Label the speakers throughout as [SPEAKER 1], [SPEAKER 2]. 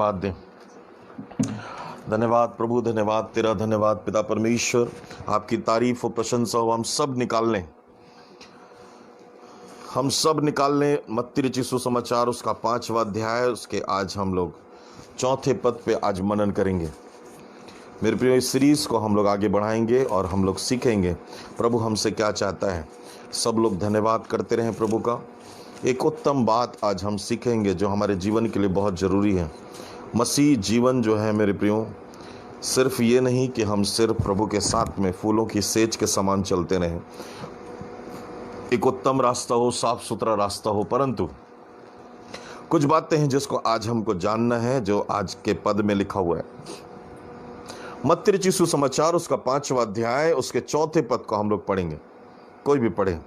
[SPEAKER 1] धन्यवाद दें। धन्यवाद प्रभु, धन्यवाद तेरा, धन्यवाद पिता परमेश्वर। आपकी तारीफ और प्रशंसा हो। हम सब निकाल लें मत्ती रचित सुसमाचार उसका 5वां अध्याय, उसके आज हम लोग 4थे पद पे आज मनन करेंगे। मेरे प्रिय, इस सीरीज को हम लोग आगे बढ़ाएंगे और हम लोग सीखेंगे प्रभु हमसे क्या चाहता है। सब लोग धन्यवाद करते रहें प्रभु का। एक उत्तम बात आज हम सीखेंगे जो हमारे जीवन के लिए बहुत ज़रूरी है। मसीह जीवन जो है मेरे प्रियो, सिर्फ ये नहीं कि हम सिर्फ प्रभु के साथ में फूलों की सेज के समान चलते रहें, एक उत्तम रास्ता हो, साफ सुथरा रास्ता हो, परंतु कुछ बातें हैं जिसको आज हमको जानना है, जो आज के पद में लिखा हुआ है। मत्ती रचित सुसमाचार उसका 5वां अध्याय उसके 4थे पद को हम लोग पढ़ेंगे। कोई भी पढ़े।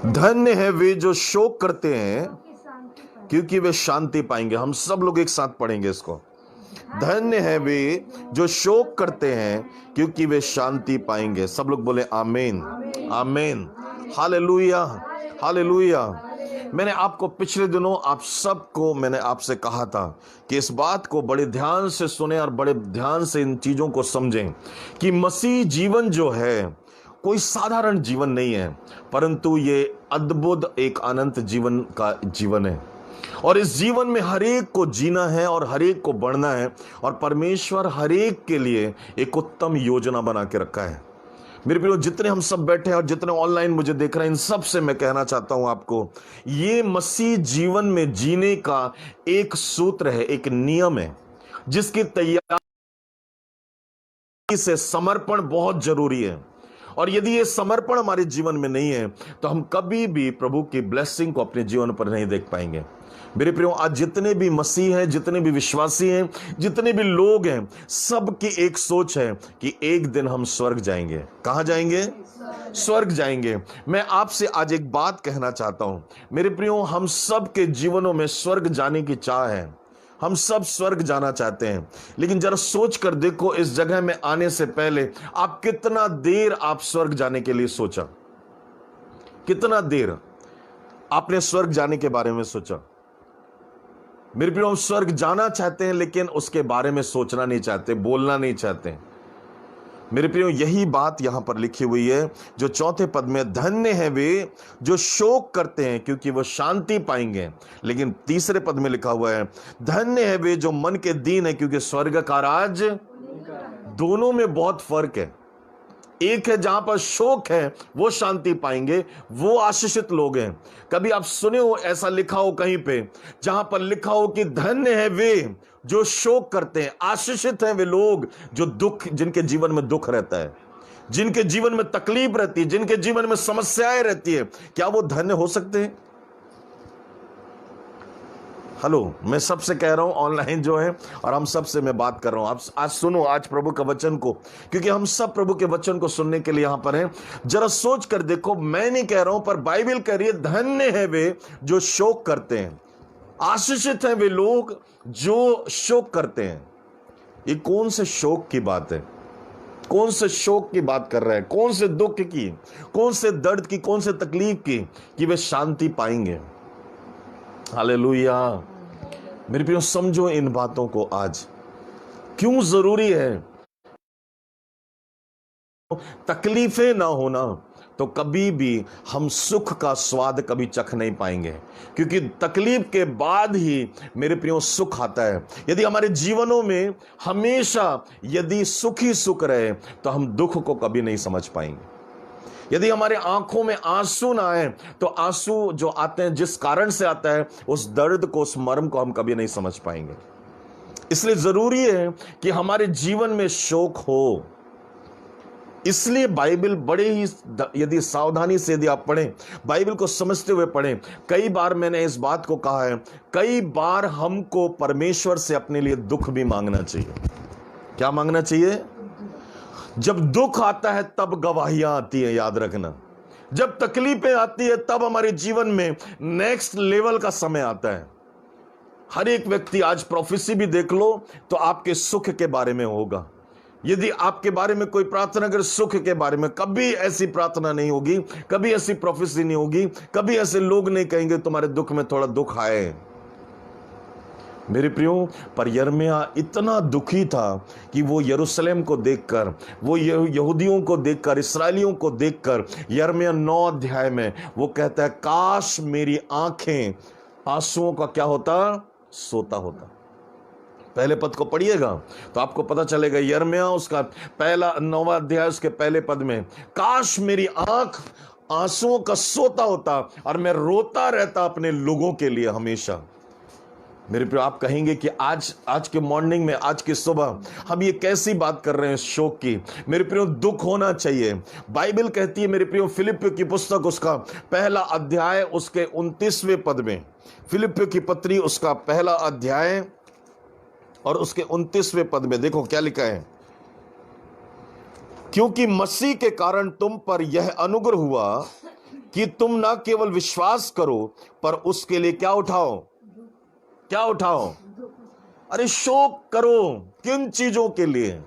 [SPEAKER 1] धन्य है वे जो शोक करते हैं क्योंकि वे शांति पाएंगे। हम सब लोग एक साथ पढ़ेंगे इसको। धन्य है वे जो शोक करते हैं क्योंकि वे शांति पाएंगे। सब लोग बोले आमीन, आमीन, हालेलुया, हालेलुया। मैंने आपको पिछले दिनों आप सबको मैंने आपसे कहा था कि इस बात को बड़े ध्यान से सुने और बड़े ध्यान से इन चीजों को समझें कि मसीह जीवन जो है कोई साधारण जीवन नहीं है, परंतु ये अद्भुत एक अनंत जीवन का जीवन है। और इस जीवन में हर एक को जीना है और हर एक को बढ़ना है, और परमेश्वर हर एक के लिए एक उत्तम योजना बना के रखा है। मेरे प्रियो, जितने हम सब बैठे हैं और जितने ऑनलाइन मुझे देख रहे हैं, इन सब से मैं कहना चाहता हूं आपको, ये मसीह जीवन में जीने का एक सूत्र है, एक नियम है, जिसकी तैयारी से समर्पण बहुत जरूरी है। और यदि ये समर्पण हमारे जीवन में नहीं है तो हम कभी भी प्रभु की ब्लेसिंग को अपने जीवन पर नहीं देख पाएंगे। मेरे प्रियो, आज जितने भी मसीह हैं, जितने भी विश्वासी हैं, जितने भी लोग हैं, सबकी एक सोच है कि एक दिन हम स्वर्ग जाएंगे। कहां जाएंगे? स्वर्ग जाएंगे। मैं आपसे आज एक बात कहना चाहता हूं मेरे प्रियो, हम सब के जीवनों में स्वर्ग जाने की चाह है। हम सब स्वर्ग जाना चाहते हैं, लेकिन जरा सोच कर देखो, इस जगह में आने से पहले आप कितना देर आप स्वर्ग जाने के लिए सोचा? कितना देर आपने स्वर्ग जाने के बारे में सोचा? मेरे प्रियो, हम स्वर्ग जाना चाहते हैं लेकिन उसके बारे में सोचना नहीं चाहते, बोलना नहीं चाहते। मेरे प्रियो, यही बात यहां पर लिखी हुई है जो 4थे पद में, धन्य है वे जो शोक करते हैं क्योंकि वो शांति पाएंगे। लेकिन 3रे पद में लिखा हुआ है, धन्य है वे जो मन के दीन है क्योंकि स्वर्ग का राज। दोनों में बहुत फर्क है। एक है जहां पर शोक है वो शांति पाएंगे, वो आशीषित लोग हैं। कभी आप सुने हो ऐसा लिखा हो कहीं पे, जहां पर लिखा हो कि धन्य है वे जो शोक करते हैं, आशीषित हैं वे लोग जो दुख, जिनके जीवन में दुख रहता है, जिनके जीवन में तकलीफ रहती है, जिनके जीवन में समस्याएं रहती है, क्या वो धन्य हो सकते हैं? हेलो, मैं सबसे कह रहा हूं ऑनलाइन जो है, और हम सबसे मैं बात कर रहा हूं। आप आज सुनो आज प्रभु के वचन को, क्योंकि हम सब प्रभु के वचन को सुनने के लिए यहां पर हैं। जरा सोच कर देखो, मैं नहीं कह रहा हूं पर बाइबल कह रही है, धन्य है वे जो शोक करते हैं, आशीषित हैं वे लोग जो शोक करते हैं। ये कौन से शोक की बात है? कौन से शोक की बात कर रहा है? कौन से दुख की, कौन से दर्द की, कौन से तकलीफ की, कि वे शांति पाएंगे। हालेलुया। मेरे प्रियो, समझो इन बातों को आज क्यों जरूरी है। तकलीफें ना होना तो कभी भी हम सुख का स्वाद कभी चख नहीं पाएंगे, क्योंकि तकलीफ के बाद ही मेरे प्रियो सुख आता है। यदि हमारे जीवनों में हमेशा यदि सुख ही सुख रहे तो हम दुख को कभी नहीं समझ पाएंगे। यदि हमारे आंखों में आंसू ना आए तो आंसू जो आते हैं जिस कारण से आता है, उस दर्द को, उस मर्म को हम कभी नहीं समझ पाएंगे। इसलिए जरूरी है कि हमारे जीवन में शोक हो। इसलिए बाइबल बड़े ही, यदि सावधानी से यदि आप पढ़ें, बाइबल को समझते हुए पढ़ें। कई बार मैंने इस बात को कहा है, कई बार हमको परमेश्वर से अपने लिए दुख भी मांगना चाहिए। क्या मांगना चाहिए? जब दुख आता है तब गवाहियां आती है, याद रखना। जब तकलीफें आती है तब हमारे जीवन में नेक्स्ट लेवल का समय आता है। हर एक व्यक्ति, आज प्रोफेसी भी देख लो तो आपके सुख के बारे में होगा। यदि आपके बारे में कोई प्रार्थना करे सुख के बारे में, कभी ऐसी प्रार्थना नहीं होगी, कभी ऐसी प्रोफेसी नहीं होगी, कभी ऐसे लोग नहीं कहेंगे तुम्हारे दुख में थोड़ा दुख आए। मेरे प्रियो, पर यिर्मयाह इतना दुखी था कि वो यरूशलेम को देखकर, वो यहूदियों को देखकर, इसराइलियों को देखकर, यिर्मयाह 9 अध्याय में वो कहता है, काश मेरी आंखें आंसुओं का क्या होता, सोता होता। पहले पद को पढ़िएगा तो आपको पता चलेगा, यिर्मयाह उसका पहला 9वां अध्याय उसके पहले पद में, काश मेरी आंख आंसुओं का सोता होता और मैं रोता रहता अपने लोगों के लिए हमेशा। मेरे प्रियो, आप कहेंगे कि आज के मॉर्निंग में, आज की सुबह हम ये कैसी बात कर रहे हैं शोक की। मेरे प्रियो, दुख होना चाहिए। बाइबल कहती है मेरे प्रियो, फिलिपियों की पुस्तक उसका पहला अध्याय उसके 29वें पद में, फिलिपियों की पत्री उसका पहला अध्याय और उसके 29वें पद में देखो क्या लिखा है, क्योंकि मसीह के कारण तुम पर यह अनुग्रह हुआ कि तुम ना केवल विश्वास करो पर उसके लिए क्या उठाओ, क्या उठाओ, अरे शोक करो। किन चीजों के लिए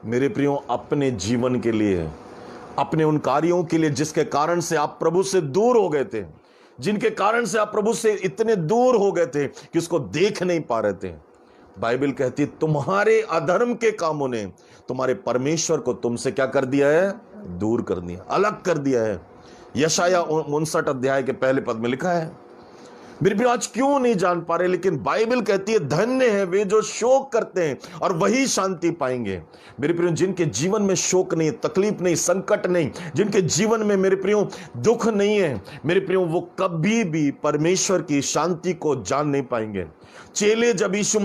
[SPEAKER 1] मेरे प्रियो? अपने जीवन के लिए, अपने उन कार्यों के लिए जिसके कारण से आप प्रभु से दूर हो गए थे, जिनके कारण से आप प्रभु से इतने दूर हो गए थे कि उसको देख नहीं पा रहे थे। बाइबल कहती तुम्हारे अधर्म के कामों ने तुम्हारे परमेश्वर को तुमसे क्या कर दिया है, दूर कर दिया, अलग कर दिया है। यशाया 59 अध्याय के पहले पद में लिखा है। मेरे प्रिय, आज क्यों नहीं जान पा रहे, लेकिन बाइबल कहती है धन्य है वे जो शोक करते हैं और वही शांति पाएंगे। मेरे प्रियो, जिनके जीवन में शोक नहीं, तकलीफ नहीं, संकट नहीं, जिनके जीवन में मेरे प्रियो दुख नहीं है, मेरे प्रियो वो कभी भी परमेश्वर की शांति को जान नहीं पाएंगे। चेले जब यीशु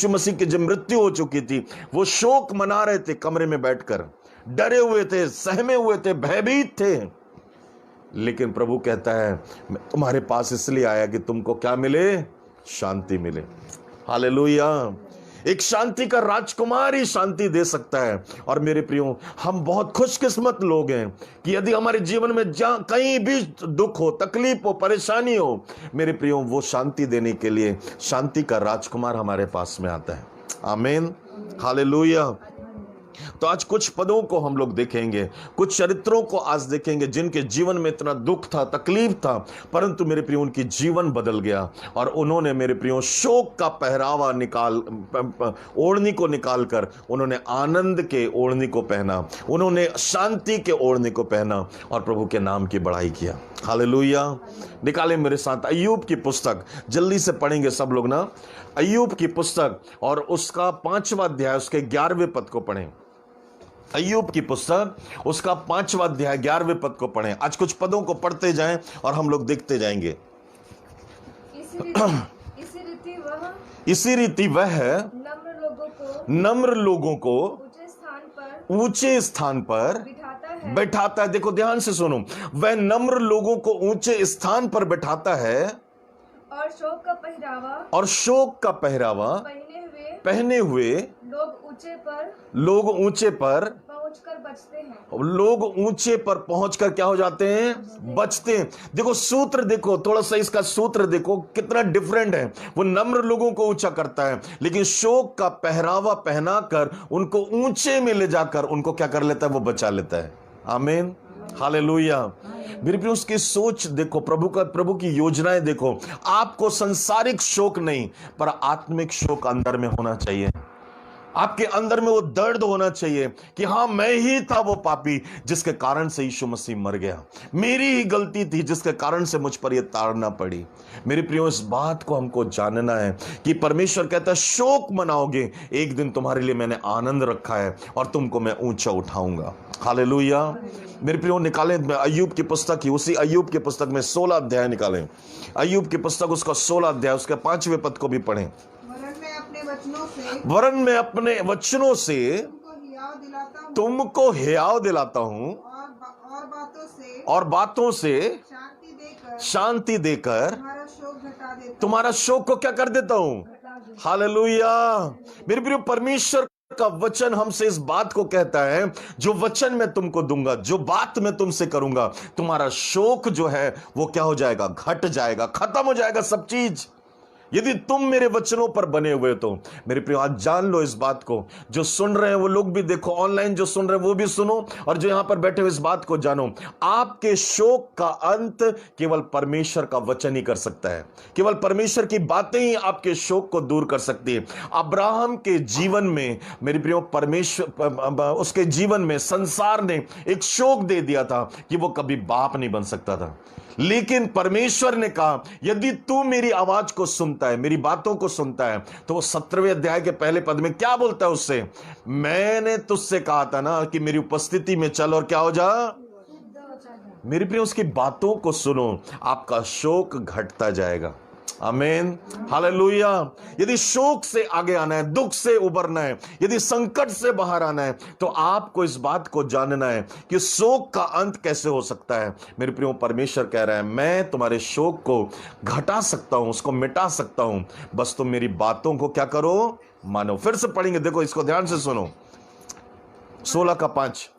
[SPEAKER 1] मसीह की जब मृत्यु हो चुकी थी, वो शोक मना रहे थे, कमरे में बैठकर डरे हुए थे, सहमे हुए थे, भयभीत थे। लेकिन प्रभु कहता है मैं तुम्हारे पास इसलिए आया कि तुमको क्या मिले, शांति मिले। हालेलुया। एक शांति का राजकुमार ही शांति दे सकता है। और मेरे प्रियो, हम बहुत खुशकिस्मत लोग हैं कि यदि हमारे जीवन में जहां कहीं भी दुख हो, तकलीफ हो, परेशानी हो, मेरे प्रियो वो शांति देने के लिए शांति का राजकुमार हमारे पास में आता है। आमीन, हालेलुया। तो आज कुछ पदों को हम लोग देखेंगे, कुछ चरित्रों को आज देखेंगे जिनके जीवन में इतना दुख था, तकलीफ था, परंतु मेरे प्रियो उनकी जीवन बदल गया और उन्होंने मेरे प्रियो शोक का पहरावा ओढ़नी को निकालकर उन्होंने आनंद के ओढ़नी को पहना, उन्होंने शांति के ओढ़नी को पहना और प्रभु के नाम की बड़ाई किया। हालेलुया। निकालें मेरे साथ अय्यूब की पुस्तक, जल्दी से पढ़ेंगे सब लोग ना, अय्यूब की पुस्तक और उसका 5वां अध्याय उसके 11वें पद को पढ़ें। अय्यूब की पुस्तक उसका 5वां अध्याय 11वें पद को पढ़ें। आज कुछ पदों को पढ़ते जाएं और हम लोग देखते जाएंगे। इसी रीति वह नम्र लोगों को ऊंचे स्थान पर बैठाता है। देखो ध्यान से सुनो, वह नम्र लोगों को ऊंचे स्थान पर बैठाता है
[SPEAKER 2] और शोक का पहरावा
[SPEAKER 1] पहने हुए लोग ऊंचे पर
[SPEAKER 2] पहुंचकर बचते हैं।
[SPEAKER 1] लोग ऊंचे पर पहुंचकर क्या हो जाते हैं, बचते हैं। देखो सूत्र देखो, थोड़ा सा इसका सूत्र देखो कितना डिफरेंट है। वो नम्र लोगों को ऊंचा करता है, लेकिन शोक का पहरावा पहनाकर उनको ऊंचे में ले जाकर उनको क्या कर लेता है, वो बचा लेता है। आमीन, हालेलुया। मेरे प्रिय, उसकी सोच देखो, प्रभु की योजनाएं देखो। आपको संसारिक शोक नहीं पर आत्मिक शोक अंदर में होना चाहिए। आपके अंदर में वो दर्द होना चाहिए कि हाँ, मैं ही था वो पापी जिसके कारण से यीशु मसीह मर गया, मेरी ही गलती थी जिसके कारण से मुझ पर ये ताड़ना पड़ी। मेरे प्रियो, इस बात को हमको जानना है कि परमेश्वर कहता है शोक मनाओगे, एक दिन तुम्हारे लिए मैंने आनंद रखा है और तुमको मैं ऊंचा उठाऊंगा। हालेलुया। मेरे प्रियो, निकालें अय्यूब की पुस्तक ही, उसी अय्यूब की पुस्तक में 16 अध्याय निकालें। अय्यूब की पुस्तक उसका 16 अध्याय उसके 5वें पद को भी पढ़ें। वरन मैं अपने वचनों से तुमको हियाव दिलाता हूं और बातों से शांति देकर तुम्हारा शोक को क्या कर देता हूं। हालेलुया। मेरे प्रिय, परमेश्वर का वचन हमसे इस बात को कहता है, जो वचन मैं तुमको दूंगा, जो बात मैं तुमसे करूंगा, तुम्हारा शोक जो है वो क्या हो जाएगा, घट जाएगा, खत्म हो जाएगा सब चीज। यदि तुम मेरे वचनों पर बने हुए तो मेरे प्रियो आज जान लो इस बात को, जो सुन रहे हैं वो लोग भी देखो, ऑनलाइन जो सुन रहे हैं वो भी सुनो, और जो यहां पर बैठे हुए इस बात को जानो, आपके शोक का अंत केवल परमेश्वर का वचन ही कर सकता है। केवल परमेश्वर की बातें ही आपके शोक को दूर कर सकती है। अब्राहम के जीवन में मेरे प्रियो परमेश्वर, उसके जीवन में संसार ने एक शोक दे दिया था कि वो कभी बाप नहीं बन सकता था, लेकिन परमेश्वर ने कहा यदि तू मेरी आवाज को सुनता है, मेरी बातों को सुनता है, तो वो 17वें अध्याय के पहले पद में क्या बोलता है उससे, मैंने तुझसे कहा था ना कि मेरी उपस्थिति में चल और क्या हो जा। मेरे प्रिय उसकी बातों को सुनो, आपका शोक घटता जाएगा। आमीन, हालेलुया। यदि शोक से आगे आना है, दुख से उबरना है, यदि संकट से बाहर आना है, तो आपको इस बात को जानना है कि शोक का अंत कैसे हो सकता है। मेरे प्रियो परमेश्वर कह रहा है मैं तुम्हारे शोक को घटा सकता हूं, उसको मिटा सकता हूं, बस तुम मेरी बातों को क्या करो, मानो। फिर से पढ़ेंगे, देखो इसको ध्यान से सुनो, 16:5।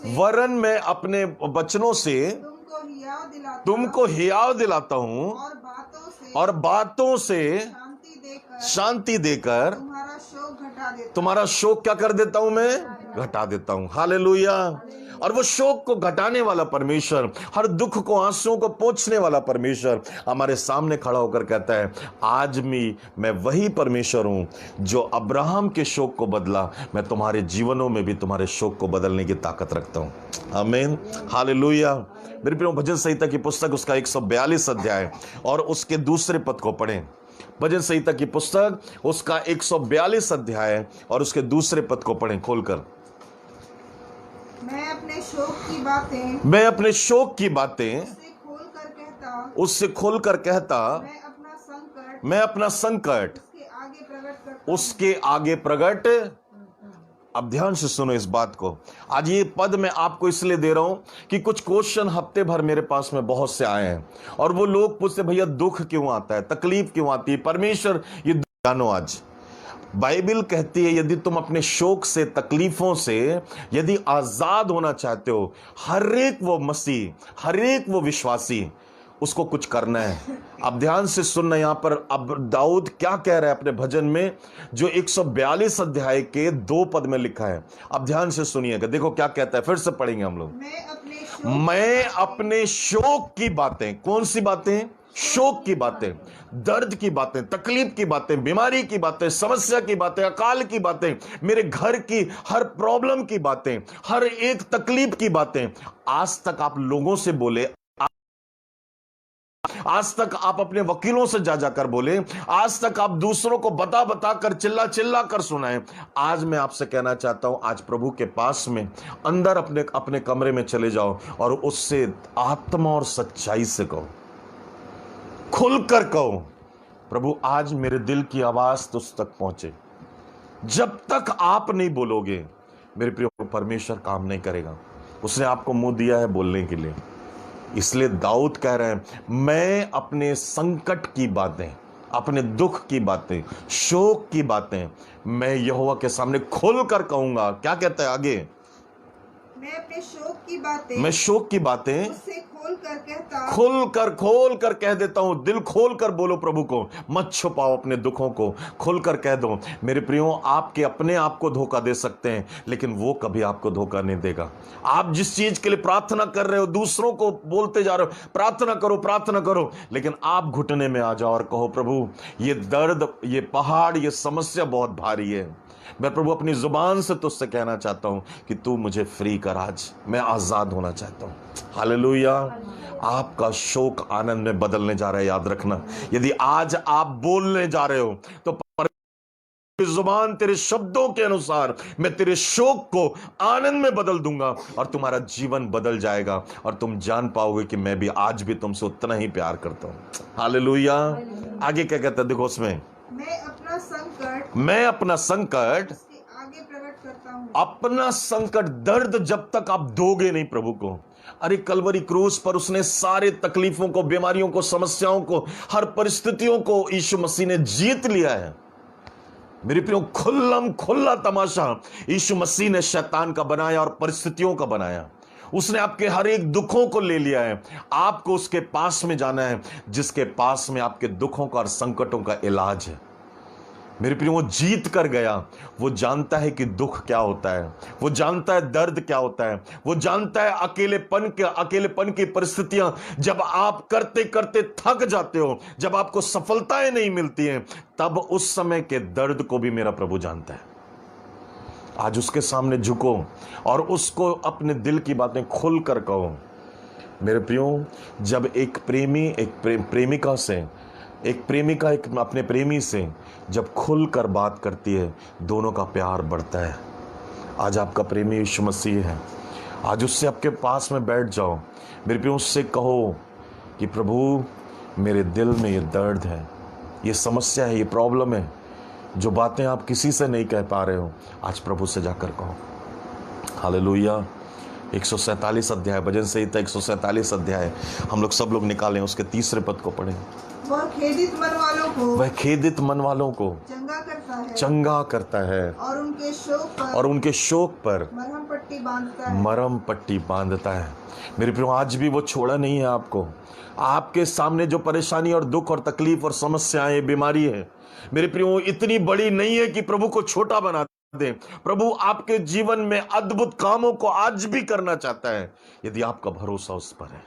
[SPEAKER 1] वरन मैं अपने वचनों से तुमको हियाव दिलाता हूं और बातों से शांति देकर तुम्हारा शोक क्या कर देता हूं, मैं घटा देता हूं। हालेलुया। और वो शोक को घटाने वाला परमेश्वर, हर दुख को, आंसुओं को पोंछने वाला परमेश्वर हमारे सामने खड़ा होकर कहता है आज भी मैं वही परमेश्वर हूं जो अब्राहम के शोक को बदला, मैं तुम्हारे जीवनों में भी तुम्हारे शोक को बदलने की ताकत रखता हूं। आमीन, हालेलुया। मेरे प्रिय भजन संहिता की पुस्तक उसका 142 अध्याय और उसके दूसरे पद को पढ़ें। भजन संहिता की पुस्तक उसका 142 अध्याय और उसके दूसरे पद को पढ़ें खोलकर।
[SPEAKER 3] मैं अपने शोक की बातें
[SPEAKER 1] उससे खोलकर कहता मैं अपना संकट उसके आगे प्रकट। अब ध्यान से सुनो इस बात को। आज ये पद मैं आपको इसलिए दे रहा हूं कि कुछ क्वेश्चन हफ्ते भर मेरे पास में बहुत से आए हैं, और वो लोग पूछते भैया दुख क्यों आता है, तकलीफ क्यों आती है, परमेश्वर ये जानो। आज बाइबल कहती है यदि तुम अपने शोक से, तकलीफों से यदि आजाद होना चाहते हो, हर एक वो मसीह, हर एक वो विश्वासी, उसको कुछ करना है। अब ध्यान से सुनना, यहां पर अब दाऊद क्या कह रहा है अपने भजन में, जो 142 अध्याय के 2 पद में लिखा है। अब ध्यान से सुनिएगा, देखो क्या कहता है, फिर से पढ़ेंगे हम लोग। मैं अपने शोक की बातें, कौन सी बातें, शोक की बातें, दर्द की बातें, तकलीफ की बातें, बीमारी की बातें, समस्या की बातें, अकाल की बातें, मेरे घर की हर प्रॉब्लम की बातें, हर एक तकलीफ की बातें, आज तक आप लोगों से बोले, आज तक आप अपने वकीलों से जा जाकर बोले, आज तक आप दूसरों को बता बता कर, चिल्ला चिल्ला कर सुनाए। आज मैं आपसे कहना चाहता हूं, आज प्रभु के पास में अंदर अपने अपने कमरे में चले जाओ और उससे आत्मा और सच्चाई से कहो, खुलकर कहो, प्रभु आज मेरे दिल की आवाज तुझ तक पहुंचे। जब तक आप नहीं बोलोगे मेरे प्रिय, परमेश्वर काम नहीं करेगा। उसने आपको मुंह दिया है बोलने के लिए। इसलिए दाऊद कह रहे हैं मैं अपने संकट की बातें, अपने दुख की बातें, शोक की बातें मैं यहोवा के सामने खोलकर कहूंगा। क्या कहता है आगे,
[SPEAKER 3] मैं अपने शोक की बातें,
[SPEAKER 1] मैं शोक की बातें
[SPEAKER 3] उससे
[SPEAKER 1] खोल कर कह देता हूं। दिल खोल कर बोलो प्रभु को, मत छुपाओ अपने दुखों को, खोल कर कह दो। मेरे प्रियो, आपके अपने आप को धोखा दे सकते हैं, लेकिन वो कभी आपको धोखा नहीं देगा। आप जिस चीज के लिए प्रार्थना कर रहे हो, दूसरों को बोलते जा रहे हो प्रार्थना करो प्रार्थना करो, लेकिन आप घुटने में आ जाओ और कहो प्रभु ये दर्द, ये पहाड़, ये समस्या बहुत भारी है। मैं प्रभु अपनी जुबान से तुझसे कहना चाहता हूं कि तू मुझे फ्री कर, आज मैं आजाद होना चाहता हूं। हालेलुया। आपका शोक आनंद में बदलने जा रहा है, याद रखना। यदि आज आप बोलने जा रहे हो तो जुबान तेरे शब्दों के अनुसार मैं तेरे शोक को आनंद में बदल दूंगा और तुम्हारा जीवन बदल जाएगा और तुम जान पाओगे कि मैं भी आज भी तुमसे उतना ही प्यार करता हूं। हालेलुया। आगे क्या कहता है देखो उसमें, मैं अपना संकट
[SPEAKER 3] आगे प्रकट करता हूं।
[SPEAKER 1] अपना संकट, दर्द जब तक आप दोगे नहीं प्रभु को। अरे कलवरी क्रूस पर उसने सारे तकलीफों को, बीमारियों को, समस्याओं को, हर परिस्थितियों को यीशु मसीह ने जीत लिया है। मेरे प्रियो, खुल्ला तमाशा यीशु मसीह ने शैतान का बनाया और परिस्थितियों का बनाया। उसने आपके हर एक दुखों को ले लिया है। आपको उसके पास में जाना है जिसके पास में आपके दुखों का और संकटों का इलाज है। मेरे प्रिय, वो जीत कर गया। वो जानता है कि दुख क्या होता है, वो जानता है दर्द क्या होता है, वो जानता है अकेलेपन की परिस्थितियां जब आप करते करते थक जाते हो, जब आपको सफलताएं नहीं मिलती हैं, तब उस समय के दर्द को भी मेरा प्रभु जानता है। आज उसके सामने झुको और उसको अपने दिल की बातें खुल कर कहो। मेरे प्रियो, जब एक प्रेमिका एक अपने प्रेमी से जब खुलकर बात करती है, दोनों का प्यार बढ़ता है। आज आपका प्रेमी यीशु मसीह है। आज उससे आपके पास में बैठ जाओ। मेरे प्रियो, उससे कहो कि प्रभु, मेरे दिल में ये दर्द है, ये समस्या है, ये प्रॉब्लम है, जो बातें आप किसी से नहीं कह पा रहे हो, आज प्रभु से जाकर कहो। हालेलुया। 147 अध्याय, भजन संहिता 147 अध्याय हम लोग सब लोग निकालें, उसके 3 पद को पढ़ें।
[SPEAKER 3] वह खेदित मन वालों को चंगा करता है
[SPEAKER 1] और
[SPEAKER 3] उनके शोक पर
[SPEAKER 1] मरहम पट्टी बांधता है। मेरे प्रियो, आज भी वो छोड़ा नहीं है आपको। आपके सामने जो परेशानी और दुख और तकलीफ और समस्याएं, बीमारी है, मेरे प्रियो, इतनी बड़ी नहीं है कि प्रभु को छोटा बना दे। प्रभु आपके जीवन में अद्भुत कामों को आज भी करना चाहता है, यदि आपका भरोसा उस पर है।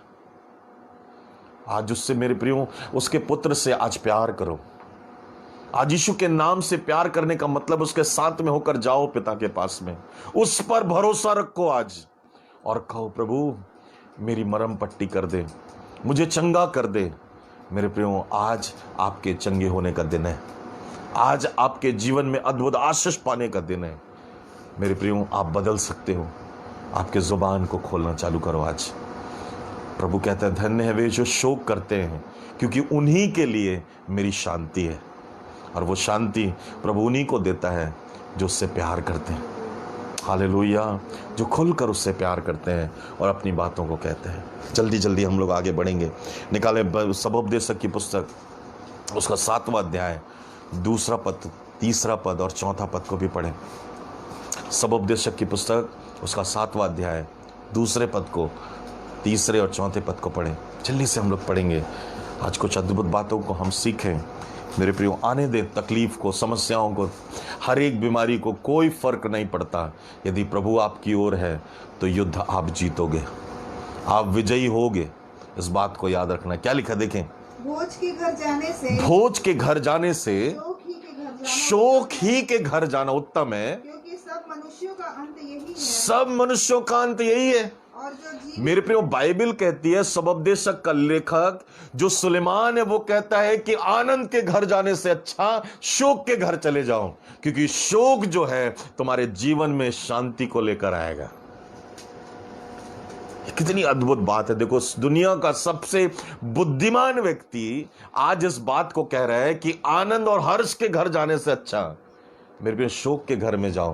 [SPEAKER 1] आज उससे, मेरे प्रियो, उसके पुत्र से आज प्यार करो। आज यीशु के नाम से प्यार करने का मतलब उसके साथ में होकर जाओ पिता के पास में, उस पर भरोसा रखो आज और कहो, प्रभु मेरी मरहम पट्टी कर दे, मुझे चंगा कर दे। मेरे प्रियो, आज आपके चंगे होने का दिन है। आज आपके जीवन में अद्भुत आशीष पाने का दिन है। मेरे प्रियो, आप बदल सकते हो। आपके जुबान को खोलना चालू करो आज। प्रभु कहते हैं, धन्य है वे जो शोक करते हैं, क्योंकि उन्हीं के लिए मेरी शांति है। और वो शांति प्रभु उन्हीं को देता है जो उससे प्यार करते हैं। हालेलुया। जो खुलकर उससे प्यार करते हैं और अपनी बातों को कहते हैं। जल्दी जल्दी हम लोग आगे बढ़ेंगे। निकाले सबोपदेशक की पुस्तक, उसका 7वां अध्याय, 2 पद, 3 पद और 4 पद को भी पढ़ें। सबोपदेशक की पुस्तक, उसका 7वां अध्याय, 2 पद को, 3 और 4 पद को पढ़ें। जल्दी से हम लोग पढ़ेंगे। आज कुछ अद्भुत बातों को हम सीखें। मेरे प्रियो, आने दे तकलीफ को, समस्याओं को, हर एक बीमारी को, कोई फर्क नहीं पड़ता। यदि प्रभु आपकी ओर है तो युद्ध आप जीतोगे, आप विजयी होगे। इस बात को याद रखना। क्या लिखा देखें,
[SPEAKER 3] भोज के घर जाने से
[SPEAKER 1] शोक ही के घर जाना उत्तम है,
[SPEAKER 3] क्योंकि सब मनुष्यों का अंत यही है।
[SPEAKER 1] सब मनुष्यों का अंत यही है।
[SPEAKER 3] और जो
[SPEAKER 1] मेरे प्रियो, बाइबल कहती है, सबोपदेशक का लेखक जो सुलेमान है, वो कहता है कि आनंद के घर जाने से अच्छा शोक के घर चले जाओ, क्योंकि शोक जो है तुम्हारे जीवन में शांति को लेकर आएगा। कितनी अद्भुत बात है। देखो, दुनिया का सबसे बुद्धिमान व्यक्ति आज इस बात को कह रहा है कि आनंद और हर्ष के घर जाने से अच्छा मेरे प्रिय शोक के घर में जाओ,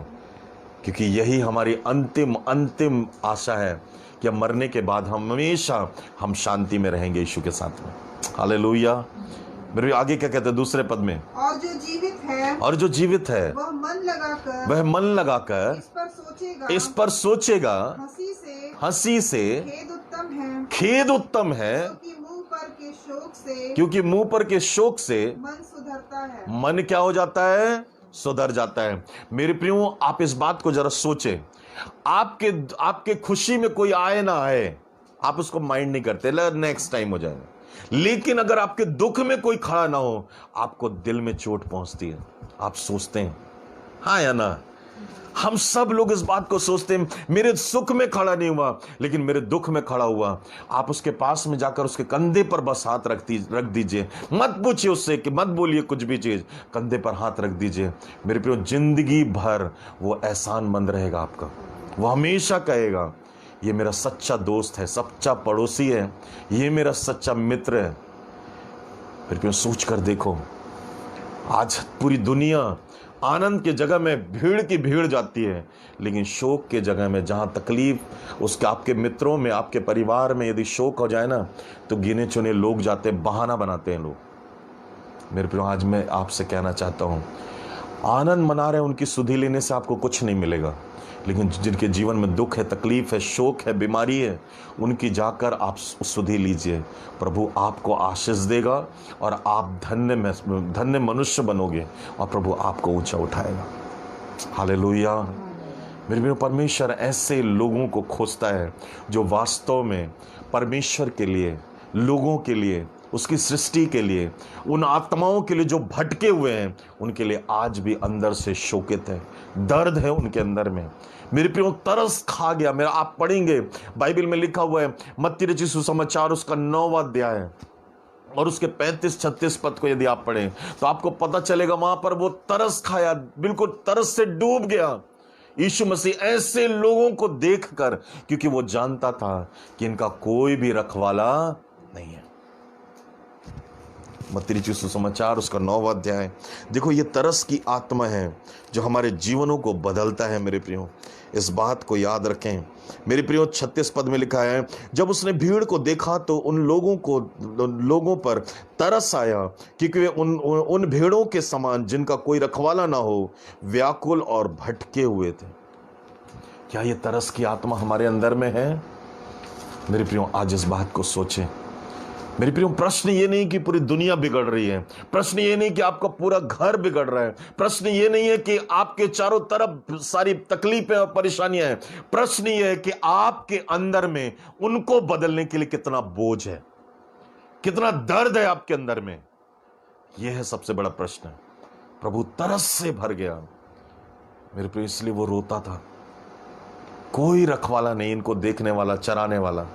[SPEAKER 1] क्योंकि यही हमारी अंतिम आशा है कि मरने के बाद हम हमेशा शांति में रहेंगे यीशु के साथ में। हालेलुया। मेरे आगे क्या कहते हैं 2 पद में, और जो जीवित है
[SPEAKER 3] वह मन लगाकर
[SPEAKER 1] इस पर सोचेगा, हंसी से खेद उत्तम है, क्योंकि मुंह पर के शोक से
[SPEAKER 3] मन सुधरता है।
[SPEAKER 1] मन क्या हो जाता है, सुधर जाता है। मेरे प्रियो, आप इस बात को जरा सोचें। आपके खुशी में कोई आए ना आए, आप उसको माइंड नहीं करते, नेक्स्ट टाइम हो जाएगा। लेकिन अगर आपके दुख में कोई खड़ा ना हो, आपको दिल में चोट पहुंचती है। आप सोचते हैं, हाँ या ना? हम सब लोग इस बात को सोचते हैं, मेरे सुख में खड़ा नहीं हुआ लेकिन मेरे दुख में खड़ा हुआ। आप उसके पास में जाकर उसके कंधे पर बस हाथ रख दीजिए। मत पूछिए उससे कि मत बोलिए कुछ भी चीज, कंधे पर हाथ रख दीजिए। मेरे प्रियो, जिंदगी भर वो एहसानमंद रहेगा आपका। वो हमेशा कहेगा, ये मेरा सच्चा दोस्त है, सच्चा पड़ोसी है, ये मेरा सच्चा मित्र है। फिर क्यों सोच कर देखो, आज पूरी दुनिया आनंद की जगह में भीड़ की भीड़ जाती है, लेकिन शोक के जगह में, जहां तकलीफ उसके आपके मित्रों में, आपके परिवार में यदि शोक हो जाए ना, तो गिने चुने लोग जाते हैं, बहाना बनाते हैं लोग। मेरे प्रियो, आज मैं आपसे कहना चाहता हूं, आनंद मना रहे हैं, उनकी सुधि लेने से आपको कुछ नहीं मिलेगा, लेकिन जिनके जीवन में दुख है, तकलीफ है, शोक है, बीमारी है, उनकी जाकर आप सुधि लीजिए। प्रभु आपको आशीष देगा और आप धन्य मनुष्य बनोगे और प्रभु आपको ऊंचा उठाएगा। हालेलुया। मेरे प्रिय, परमेश्वर ऐसे लोगों को खोजता है जो वास्तव में परमेश्वर के लिए, लोगों के लिए, उसकी सृष्टि के लिए, उन आत्माओं के लिए जो भटके हुए हैं, उनके लिए आज भी अंदर से शोकित है, दर्द है उनके अंदर में। मेरे प्रियो, तरस खा गया मेरा। आप पढ़ेंगे बाइबल में लिखा हुआ है, मत्ती रचित सुसमाचार उसका 9वां अध्याय और उसके 35-36 पद को यदि आप पढ़ें तो आपको पता चलेगा, वहां पर वो तरस खाया, बिल्कुल तरस से डूब गया यीशु मसीह ऐसे लोगों को देखकर, क्योंकि वो जानता था कि इनका कोई भी रखवाला नहीं है। मत्ती रचित सुसमाचार उसका 9वां अध्याय। देखो, ये तरस की आत्मा है जो हमारे जीवनों को बदलता है। मेरे प्रियो, इस बात को याद रखें। मेरे प्रियो, 36 पद में लिखा है, जब उसने भीड़ को देखा तो उन लोगों पर तरस आया, क्योंकि वे उन भेड़ों के समान जिनका कोई रखवाला ना हो, व्याकुल और भटके हुए थे। क्या ये तरस की आत्मा हमारे अंदर में है? मेरे प्रियो, आज इस बात को सोचें। मेरे प्रियो, प्रश्न ये नहीं कि पूरी दुनिया बिगड़ रही है, प्रश्न ये नहीं कि आपका पूरा घर बिगड़ रहा है, प्रश्न ये नहीं है कि आपके चारों तरफ सारी तकलीफें और परेशानियां हैं। प्रश्न ये है कि आपके अंदर में उनको बदलने के लिए कितना बोझ है, कितना दर्द है आपके अंदर में। यह है सबसे बड़ा प्रश्न। प्रभु तरस से भर गया मेरे प्रियो, इसलिए वो रोता था। कोई रखवाला नहीं, इनको देखने वाला, चराने वाला।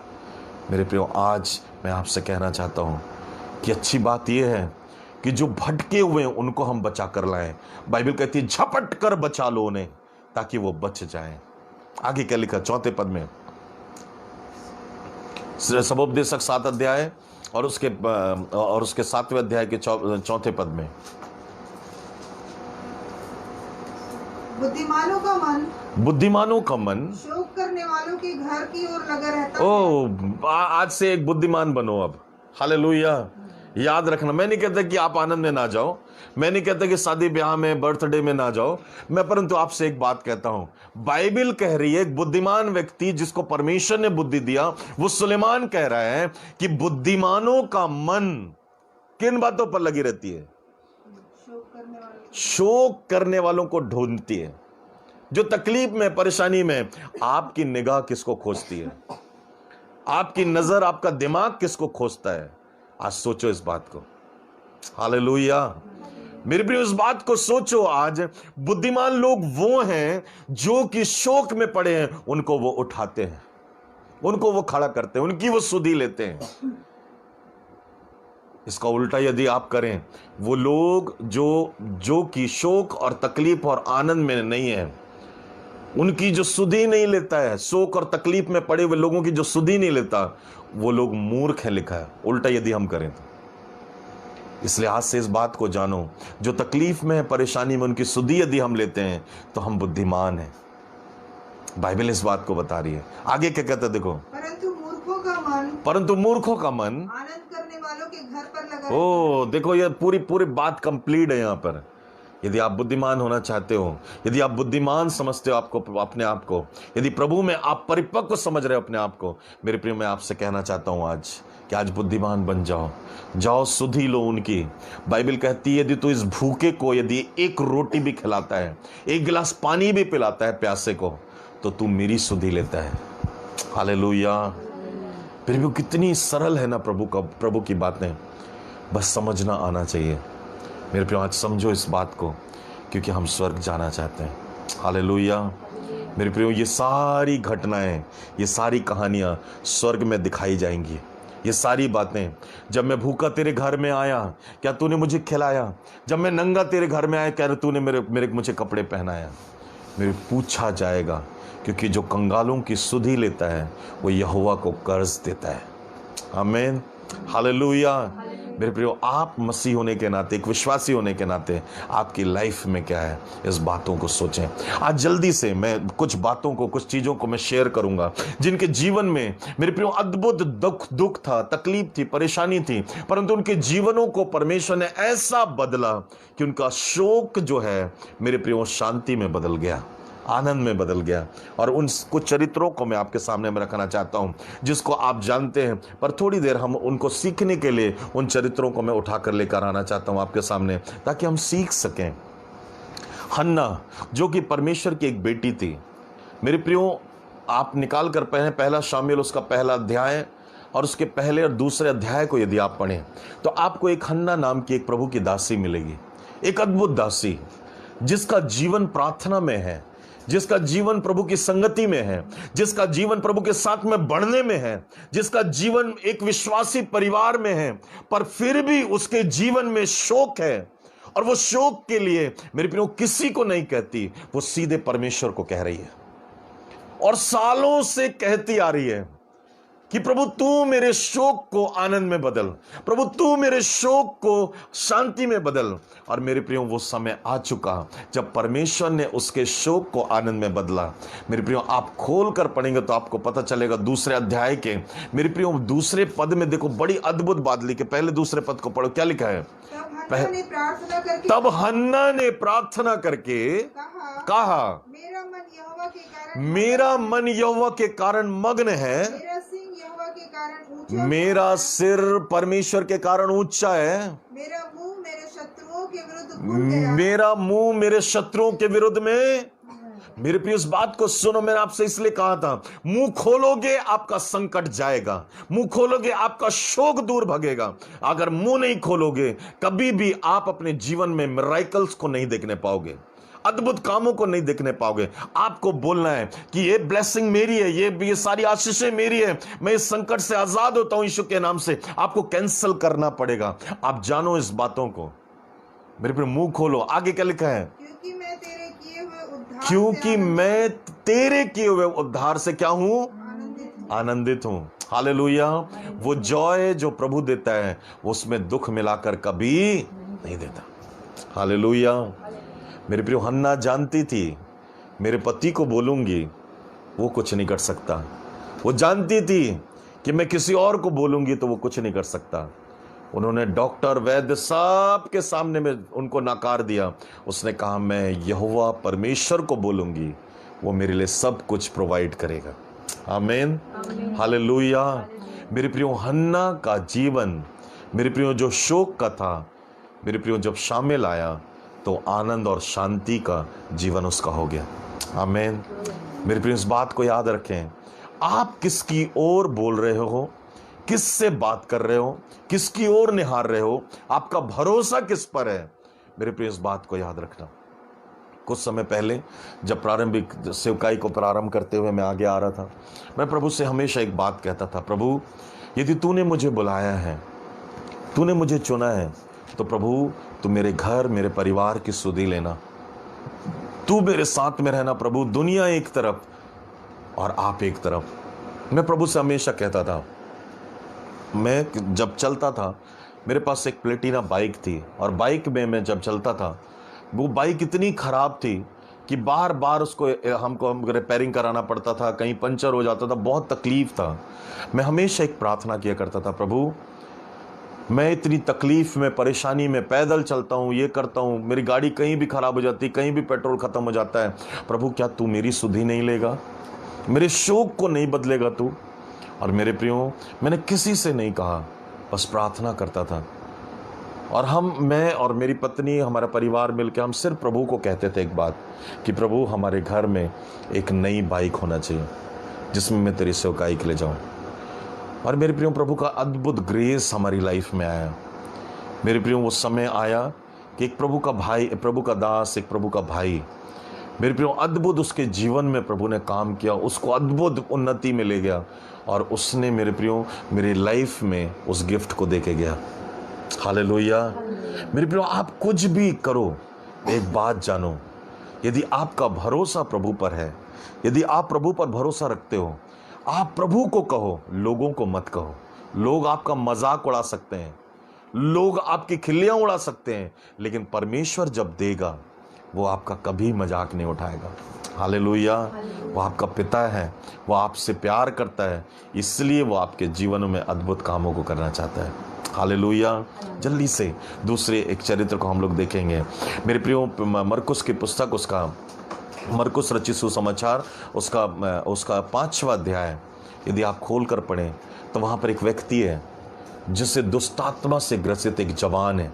[SPEAKER 1] मेरे प्रियो, आज मैं आपसे कहना चाहता हूं कि अच्छी बात यह है कि जो भटके हुए हैं उनको हम बचा कर लाएं। बाइबल कहती है, झपट कर बचा लो उन्हें ताकि वो बच जाएं। आगे क्या लिखा 4 पद में, सबोपदेशक 7 अध्याय और उसके 7वें अध्याय के 4 पद में, बुद्धिमानों का मन
[SPEAKER 3] शोक करने वालों के घर की ओर लगा रहता
[SPEAKER 1] है। आज से एक बुद्धिमान बनो अब। हालेलुया। याद रखना, मैं नहीं कहता कि आप आनंद में ना जाओ, मैं नहीं कहता कि शादी ब्याह में, बर्थडे में ना जाओ, मैं परंतु आपसे एक बात कहता हूं। बाइबल कह रही है, एक बुद्धिमान व्यक्ति जिसको परमेश्वर ने बुद्धि दिया, वो सुलेमान कह रहा है कि बुद्धिमानों का मन किन बातों पर लगी रहती है? शोक करने वालों को ढूंढती है। जो तकलीफ में, परेशानी में, आपकी निगाह किसको खोजती है? आपकी नजर, आपका दिमाग किसको खोजता है? आज सोचो इस बात को। हालेलुया। मेरे प्रिय, इस बात को सोचो। आज बुद्धिमान लोग वो हैं जो कि शोक में पड़े हैं, उनको वो उठाते हैं, उनको वो खड़ा करते हैं, उनकी वो सुधि लेते हैं। इसका उल्टा यदि आप करें, वो लोग जो कि शोक और तकलीफ और आनंद में नहीं है, उनकी जो सुधि नहीं लेता है, शोक और तकलीफ में पड़े हुए लोगों की जो सुधि नहीं लेता, वो लोग मूर्ख है, लिखा है। उल्टा यदि हम करें तो, इसलिए आज से इस बात को जानो, जो तकलीफ में है, परेशानी में, उनकी सुधि यदि हम लेते हैं तो हम बुद्धिमान हैं। बाइबल इस बात को बता रही है। आगे क्या कहता है देखो, परंतु मूर्खों का मन
[SPEAKER 3] आनंद करने वालों के घर पर लगा।
[SPEAKER 1] देखो, ये पूरी बात कंप्लीट है यहाँ पर। यदि आप बुद्धिमान होना चाहते हो, यदि आप बुद्धिमान समझते हो अपने आप को, यदि प्रभु में आप परिपक्व समझ रहे हो अपने आप को, मेरे प्रिय, मैं आपसे कहना चाहता हूं आज कि आज बुद्धिमान बन जाओ, सुधि लो उनकी। बाइबल कहती है, यदि तू इस भूखे को यदि एक रोटी भी खिलाता है, एक गिलास पानी भी पिलाता है प्यासे को, तो तू मेरी सुधि लेता है। हालेलुया। फिर भी कितनी सरल है ना प्रभु की बातें, बस समझना आना चाहिए। मेरे प्रिय, आज समझो इस बात को, क्योंकि हम स्वर्ग जाना चाहते हैं। हालेलुया। मेरे प्रियो, ये सारी घटनाएं, ये सारी कहानियां स्वर्ग में दिखाई जाएंगी। ये सारी बातें, जब मैं भूखा तेरे घर में आया, क्या तूने मुझे खिलाया? जब मैं नंगा तेरे घर में आया, क्या तूने मुझे कपड़े पहनाया? मेरे पूछा जाएगा, क्योंकि जो कंगालों की सुधि लेता है वो यहोवा को कर्ज देता है। आमीन। हालेलुया। मेरे प्रियो, आप मसीह होने के नाते, एक विश्वासी होने के नाते आपकी लाइफ में क्या है, इस बातों को सोचें। आज जल्दी से मैं कुछ बातों को, कुछ चीज़ों को मैं शेयर करूंगा जिनके जीवन में मेरे प्रियो अद्भुत दुख था, तकलीफ थी, परेशानी थी, परंतु उनके जीवनों को परमेश्वर ने ऐसा बदला कि उनका शोक जो है मेरे प्रियो शांति में बदल गया, आनंद में बदल गया। और उन कुछ चरित्रों को मैं आपके सामने में रखना चाहता हूं जिसको आप जानते हैं, पर थोड़ी देर हम उनको सीखने के लिए उन चरित्रों को मैं उठाकर लेकर आना चाहता हूं आपके सामने, ताकि हम सीख सकें। हन्ना जो कि परमेश्वर की एक बेटी थी, मेरे प्रियो, आप निकाल कर पहला शामुएल उसका पहला अध्याय और उसके पहले और दूसरे अध्याय को यदि आप पढ़ें तो आपको एक हन्ना नाम की एक प्रभु की दासी मिलेगी, एक अद्भुत दासी जिसका जीवन प्रार्थना में है, जिसका जीवन प्रभु की संगति में है, जिसका जीवन प्रभु के साथ में बढ़ने में है, जिसका जीवन एक विश्वासी परिवार में है, पर फिर भी उसके जीवन में शोक है। और वो शोक के लिए मेरे प्रियो किसी को नहीं कहती, वो सीधे परमेश्वर को कह रही है और सालों से कहती आ रही है कि प्रभु तू मेरे शोक को आनंद में बदल, प्रभु तू मेरे शोक को शांति में बदल। और मेरे प्रियो, वो समय आ चुका जब परमेश्वर ने उसके शोक को आनंद में बदला। मेरे प्रियो, आप खोल कर पढ़ेंगे तो आपको पता चलेगा दूसरे अध्याय के, मेरे प्रियो, दूसरे पद में देखो, बड़ी अद्भुत बात लिखी। पहले दूसरे पद को पढ़ो, क्या लिखा है? तब हन्ना ने प्रार्थना करके कहा, मेरा मन यहोवा के कारण मग्न है, मेरा सिर परमेश्वर के कारण ऊंचा है, मेरा मुंह मेरे शत्रुओं के विरुद्ध में। मेरे प्रिय, इस बात को सुनो, मैंने आपसे इसलिए कहा था, मुंह खोलोगे आपका संकट जाएगा, मुंह खोलोगे आपका शोक दूर भगेगा। अगर मुंह नहीं खोलोगे कभी भी आप अपने जीवन में मिरेकल्स को नहीं देखने पाओगे, अद्भुत कामों को नहीं देखने पाओगे। आपको बोलना है कि ये ब्लेसिंग मेरी है, ये सारी आशीषें मेरी है, मैं इस संकट से आजाद होता हूं यीशु के नाम से। आपको कैंसिल करना पड़ेगा। आप जानो इस बातों को। मेरे पे मुंह खोलो। आगे क्या लिखा है? क्योंकि मैं तेरे किए हुए उद्धार से क्या हूं? आनंदित हूं। हालेलुया। वो जॉय जो प्रभु देता है वो उसमें दुख मिलाकर कभी नहीं देता। हालेलुया। मेरे प्रिय, हन्ना जानती थी मेरे पति को बोलूंगी वो कुछ नहीं कर सकता। वो जानती थी कि मैं किसी और को बोलूंगी तो वो कुछ नहीं कर सकता। उन्होंने डॉक्टर, वैद्य सब के सामने में उनको नकार दिया। उसने कहा मैं यहोवा परमेश्वर को बोलूंगी, वो मेरे लिए सब कुछ प्रोवाइड करेगा। आमीन, हालेलुया। मेरे प्रियो, हन्ना का जीवन, मेरे प्रियो, जो शोक का था, मेरे प्रियो, जब शामिल आया तो आनंद और शांति का जीवन उसका हो गया। आमीन। मेरे प्रियो, इस बात को याद रखें, आप किसकी ओर बोल रहे हो, किससे बात कर रहे हो, किसकी ओर निहार रहे हो, आपका भरोसा किस पर है। मेरे प्रिय, इस बात को याद रखना। कुछ समय पहले जब प्रारंभिक सेवकाई को प्रारंभ करते हुए मैं आगे आ रहा था, मैं प्रभु से हमेशा एक बात कहता था, प्रभु यदि तूने मुझे बुलाया है, तूने मुझे चुना है, तो प्रभु तू मेरे घर, मेरे परिवार की सुधि लेना, तू मेरे साथ में रहना। प्रभु, दुनिया एक तरफ और आप एक तरफ। मैं प्रभु से हमेशा कहता था। मैं जब चलता था, मेरे पास एक प्लेटिना बाइक थी, और बाइक में मैं जब चलता था, वो बाइक इतनी ख़राब थी कि बार बार उसको हमको रिपेयरिंग कराना पड़ता था, कहीं पंचर हो जाता था, बहुत तकलीफ़ था। मैं हमेशा एक प्रार्थना किया करता था, प्रभु मैं इतनी तकलीफ़ में, परेशानी में पैदल चलता हूँ, ये करता हूँ, मेरी गाड़ी कहीं भी ख़राब हो जाती, कहीं भी पेट्रोल ख़त्म हो जाता है, प्रभु क्या तू मेरी सुधि नहीं लेगा, मेरे शोक को नहीं बदलेगा तू। और मेरे प्रियो, मैंने किसी से नहीं कहा, बस प्रार्थना करता था। और मैं और मेरी पत्नी, हमारा परिवार मिलकर हम सिर्फ प्रभु को कहते थे एक बात, कि प्रभु हमारे घर में एक नई बाइक होना चाहिए जिसमें मैं तेरी सेवकाई के लिए जाऊँ। और मेरे प्रियो, प्रभु का अद्भुत ग्रेस हमारी लाइफ में आया। मेरे प्रियो, वो समय आया कि एक प्रभु का भाई, प्रभु का दास, एक प्रभु का भाई, मेरे प्रियो, अद्भुत उसके जीवन में प्रभु ने काम किया, उसको अद्भुत उन्नति में ले गया, और उसने मेरे प्रियो मेरी लाइफ में उस गिफ्ट को दे के गया। हालेलुया। मेरे प्रियो, आप कुछ भी करो, एक बात जानो, यदि आपका भरोसा प्रभु पर है, यदि आप प्रभु पर भरोसा रखते हो, आप प्रभु को कहो, लोगों को मत कहो। लोग आपका मजाक उड़ा सकते हैं, लोग आपकी खिल्लियां उड़ा सकते हैं, लेकिन परमेश्वर जब देगा वो आपका कभी मजाक नहीं उठाएगा। हालेलुया। वो आपका पिता है, वो आपसे प्यार करता है, इसलिए वो आपके जीवन में अद्भुत कामों को करना चाहता है। हालेलुया। जल्दी से दूसरे एक चरित्र को हम लोग देखेंगे। मेरे प्रियो, मरकुस की पुस्तक, उसका मरकुस रचित सुसमाचार, उसका 5वां अध्याय यदि आप खोल कर पढ़ें तो वहाँ पर एक व्यक्ति है जिससे दुष्टात्मा से ग्रसित एक जवान है।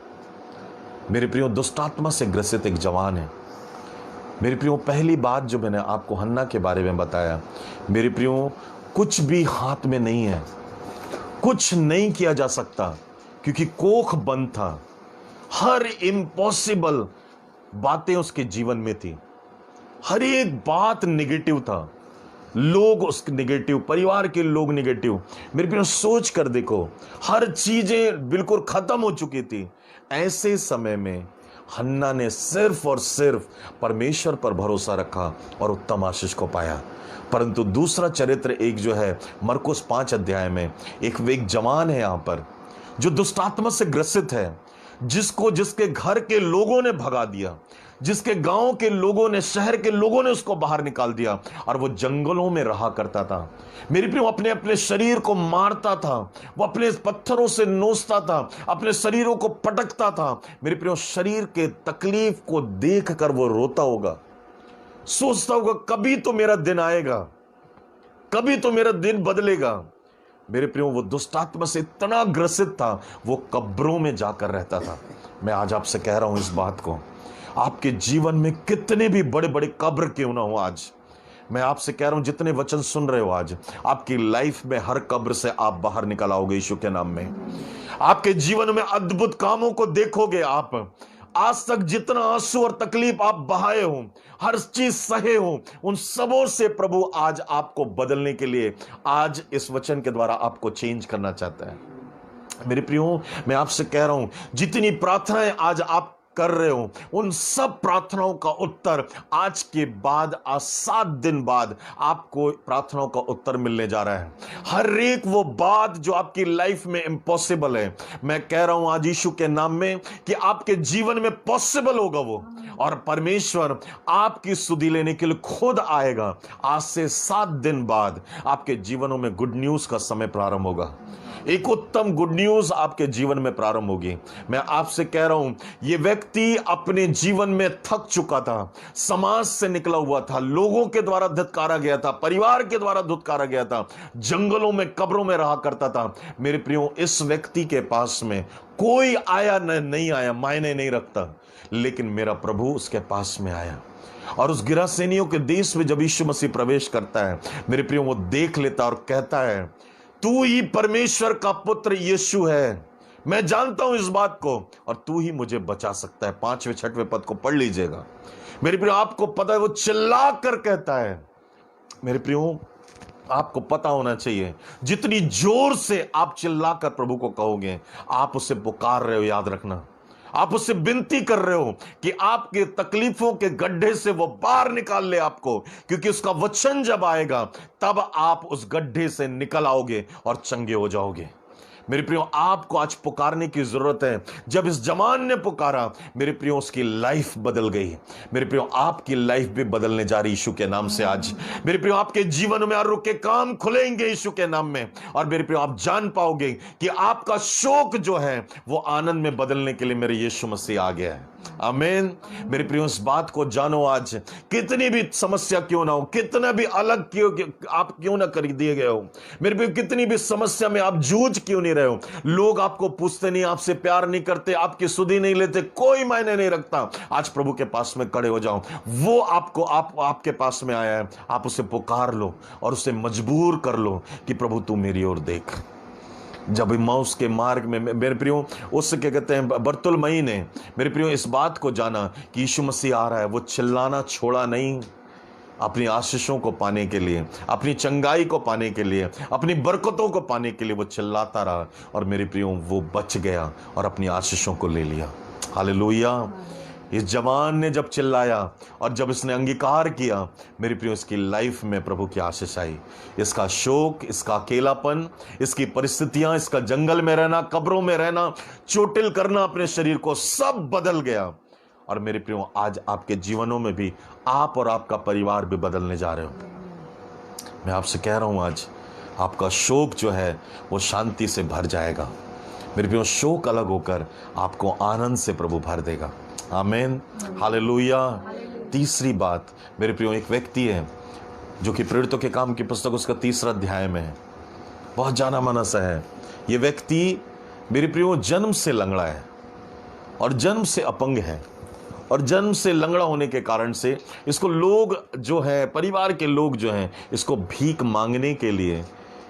[SPEAKER 1] मेरे प्रियो, दुष्टात्मा से ग्रसित एक जवान है। मेरे प्रियो, पहली बात जो मैंने आपको हन्ना के बारे में बताया, मेरे प्रियो, कुछ भी हाथ में नहीं है, कुछ नहीं किया जा सकता, क्योंकि कोख बंद था। हर इम्पॉसिबल बातें उसके जीवन में थी, हर एक बात निगेटिव था, लोग उसके निगेटिव, परिवार के लोग निगेटिव। मेरे प्रियो, सोच कर देखो, हर चीजें बिल्कुल खत्म हो चुकी थी। ऐसे समय में हन्ना ने सिर्फ और सिर्फ परमेश्वर पर भरोसा रखा और उत्तम आशीष को पाया। परंतु दूसरा चरित्र एक जो है मरकुस 5 अध्याय में, एक जवान है यहाँ पर जो दुष्टात्मा से ग्रसित है, जिसके घर के लोगों ने भगा दिया, जिसके गांव के लोगों ने, शहर के लोगों ने उसको बाहर निकाल दिया, और वो जंगलों में रहा करता था। मेरे प्रियो, अपने अपने शरीर को मारता था, वो अपने पत्थरों से नोचता था, अपने शरीरों को पटकता था। मेरे प्रियो, शरीर के तकलीफ को देखकर वो रोता होगा, सोचता होगा कभी तो मेरा दिन आएगा, कभी तो मेरा दिन बदलेगा। मेरे प्रियो, वो दुष्टात्मा से इतना ग्रसित था, वो कब्रों में जाकर रहता था। मैं आज आपसे कह रहा हूं इस बात को, आपके जीवन में कितने भी बड़े बड़े कब्र क्यों ना हो, आज मैं आपसे कह रहा हूं, जितने वचन सुन रहे हो आज, आपकी लाइफ में हर कब्र से आप बाहर निकल आओगे यीशु के नाम में। आपके जीवन में अद्भुत कामों को देखोगे आप। आज तक जितना आंसू और तकलीफ आप बहाए हो, हर चीज सहे हो, उन सबों से प्रभु आज आपको बदलने के लिए, आज इस वचन के द्वारा आपको चेंज करना चाहता है। मेरे प्रियो, मैं आपसे कह रहा हूं, जितनी प्रार्थनाएं आज आप कर रहे हो, उन सब प्रार्थनाओं का उत्तर आज के बाद, आज 7 दिन बाद आपको प्रार्थनाओं का उत्तर मिलने जा रहा है। हर एक वो बात जो आपकी लाइफ में इम्पॉसिबल है, मैं कह रहा हूं आज यीशु के नाम में कि आपके जीवन में पॉसिबल होगा वो, और परमेश्वर आपकी सुधि लेने के लिए खुद आएगा। आज से 7 दिन बाद आपके जीवनों में गुड न्यूज का समय प्रारंभ होगा, एक उत्तम गुड न्यूज आपके जीवन में प्रारंभ होगी। मैं आपसे कह रहा हूं, ये व्यक्ति अपने जीवन में थक चुका था, समाज से निकला हुआ था, लोगों के द्वारा धिक्कारा गया था, परिवार के द्वारा धिक्कारा गया था, जंगलों में, कब्रों में रहा करता था। मेरे प्रियो, इस व्यक्ति के पास में कोई आया नहीं आया मायने नहीं रखता, लेकिन मेरा प्रभु उसके पास में आया, और उस गिरासेनियों के देश में जब यीशु मसीह प्रवेश करता है, मेरे प्रियो, वो देख लेता और कहता है, तू ही परमेश्वर का पुत्र यीशु है, मैं जानता हूं इस बात को, और तू ही मुझे बचा सकता है। 5वें 6वें पद को पढ़ लीजिएगा। मेरे प्रियो, आपको पता है वो चिल्ला कर कहता है। मेरे प्रियो, आपको पता होना चाहिए, जितनी जोर से आप चिल्लाकर प्रभु को कहोगे, आप उसे पुकार रहे हो, याद रखना, आप उससे विनती कर रहे हो कि आपके तकलीफों के गड्ढे से वो बाहर निकाल ले आपको, क्योंकि उसका वचन जब आएगा तब आप उस गड्ढे से निकल आओगे और चंगे हो जाओगे। मेरे प्रियो, आपको आज पुकारने की जरूरत है। जब इस जवान ने पुकारा, मेरे प्रियो, उसकी लाइफ बदल गई। मेरे प्रियो, आपकी लाइफ भी बदलने जा रही यीशु के नाम से आज। मेरे प्रियो, आपके जीवन में अरुके काम खुलेंगे यीशु के नाम में, और मेरे प्रियो, आप जान पाओगे कि आपका शोक जो है वो आनंद में बदलने के लिए मेरे यीशु मसीह आ गया है। आमीन। मेरे प्रियो, इस बात को जानो, आज कितनी भी समस्या क्यों ना हो, कितना भी अलग आप क्यों ना कर दिए गए हो, मेरे प्रियो, कितनी भी समस्या में आप जूझ क्यों नहीं रहे हो, लोग आपको पूछते नहीं, आपसे प्यार नहीं करते, आपकी सुधि नहीं लेते, कोई मायने नहीं रखता, आज प्रभु के पास में खड़े हो जाओ। वो आपके पास में आया है, आप उसे पुकार लो और उसे मजबूर कर लो कि प्रभु तू मेरी ओर देख। जब इम्माउस के मार्ग में, मेरे प्रियो, उससे क्या कहते हैं, बर्तुलमई ने, मेरे प्रियो, इस बात को जाना कि यीशु मसीह आ रहा है, वो चिल्लाना छोड़ा नहीं। अपनी आशीषों को पाने के लिए, अपनी चंगाई को पाने के लिए, अपनी बरकतों को पाने के लिए वो चिल्लाता रहा, और मेरे प्रियो, वो बच गया और अपनी आशीषों को ले लिया। हालेलुया। इस जवान ने जब चिल्लाया और जब इसने अंगीकार किया, मेरी प्रियो, इसकी लाइफ में प्रभु की आशीष आई। इसका शोक, इसका अकेलापन, इसकी परिस्थितियां, इसका जंगल में रहना, कब्रों में रहना, चोटिल करना अपने शरीर को, सब बदल गया। और मेरे प्रियो, आज आपके जीवनों में भी आप और आपका परिवार भी बदलने जा रहे हो। मैं आपसे कह रहा हूं, आज आपका शोक जो है वो शांति से भर जाएगा। मेरे प्रियो, शोक अलग होकर आपको आनंद से प्रभु भर देगा। आमीन, हालेलुया। तीसरी बात, मेरे प्रियो, एक व्यक्ति है जो कि प्रेरितों के काम की पुस्तक उसका 3 अध्याय में है, बहुत जाना माना सा है। ये व्यक्ति मेरे प्रियो जन्म से लंगड़ा है और जन्म से अपंग है, और जन्म से लंगड़ा होने के कारण से इसको लोग जो है, परिवार के लोग जो हैं, इसको भीख मांगने के लिए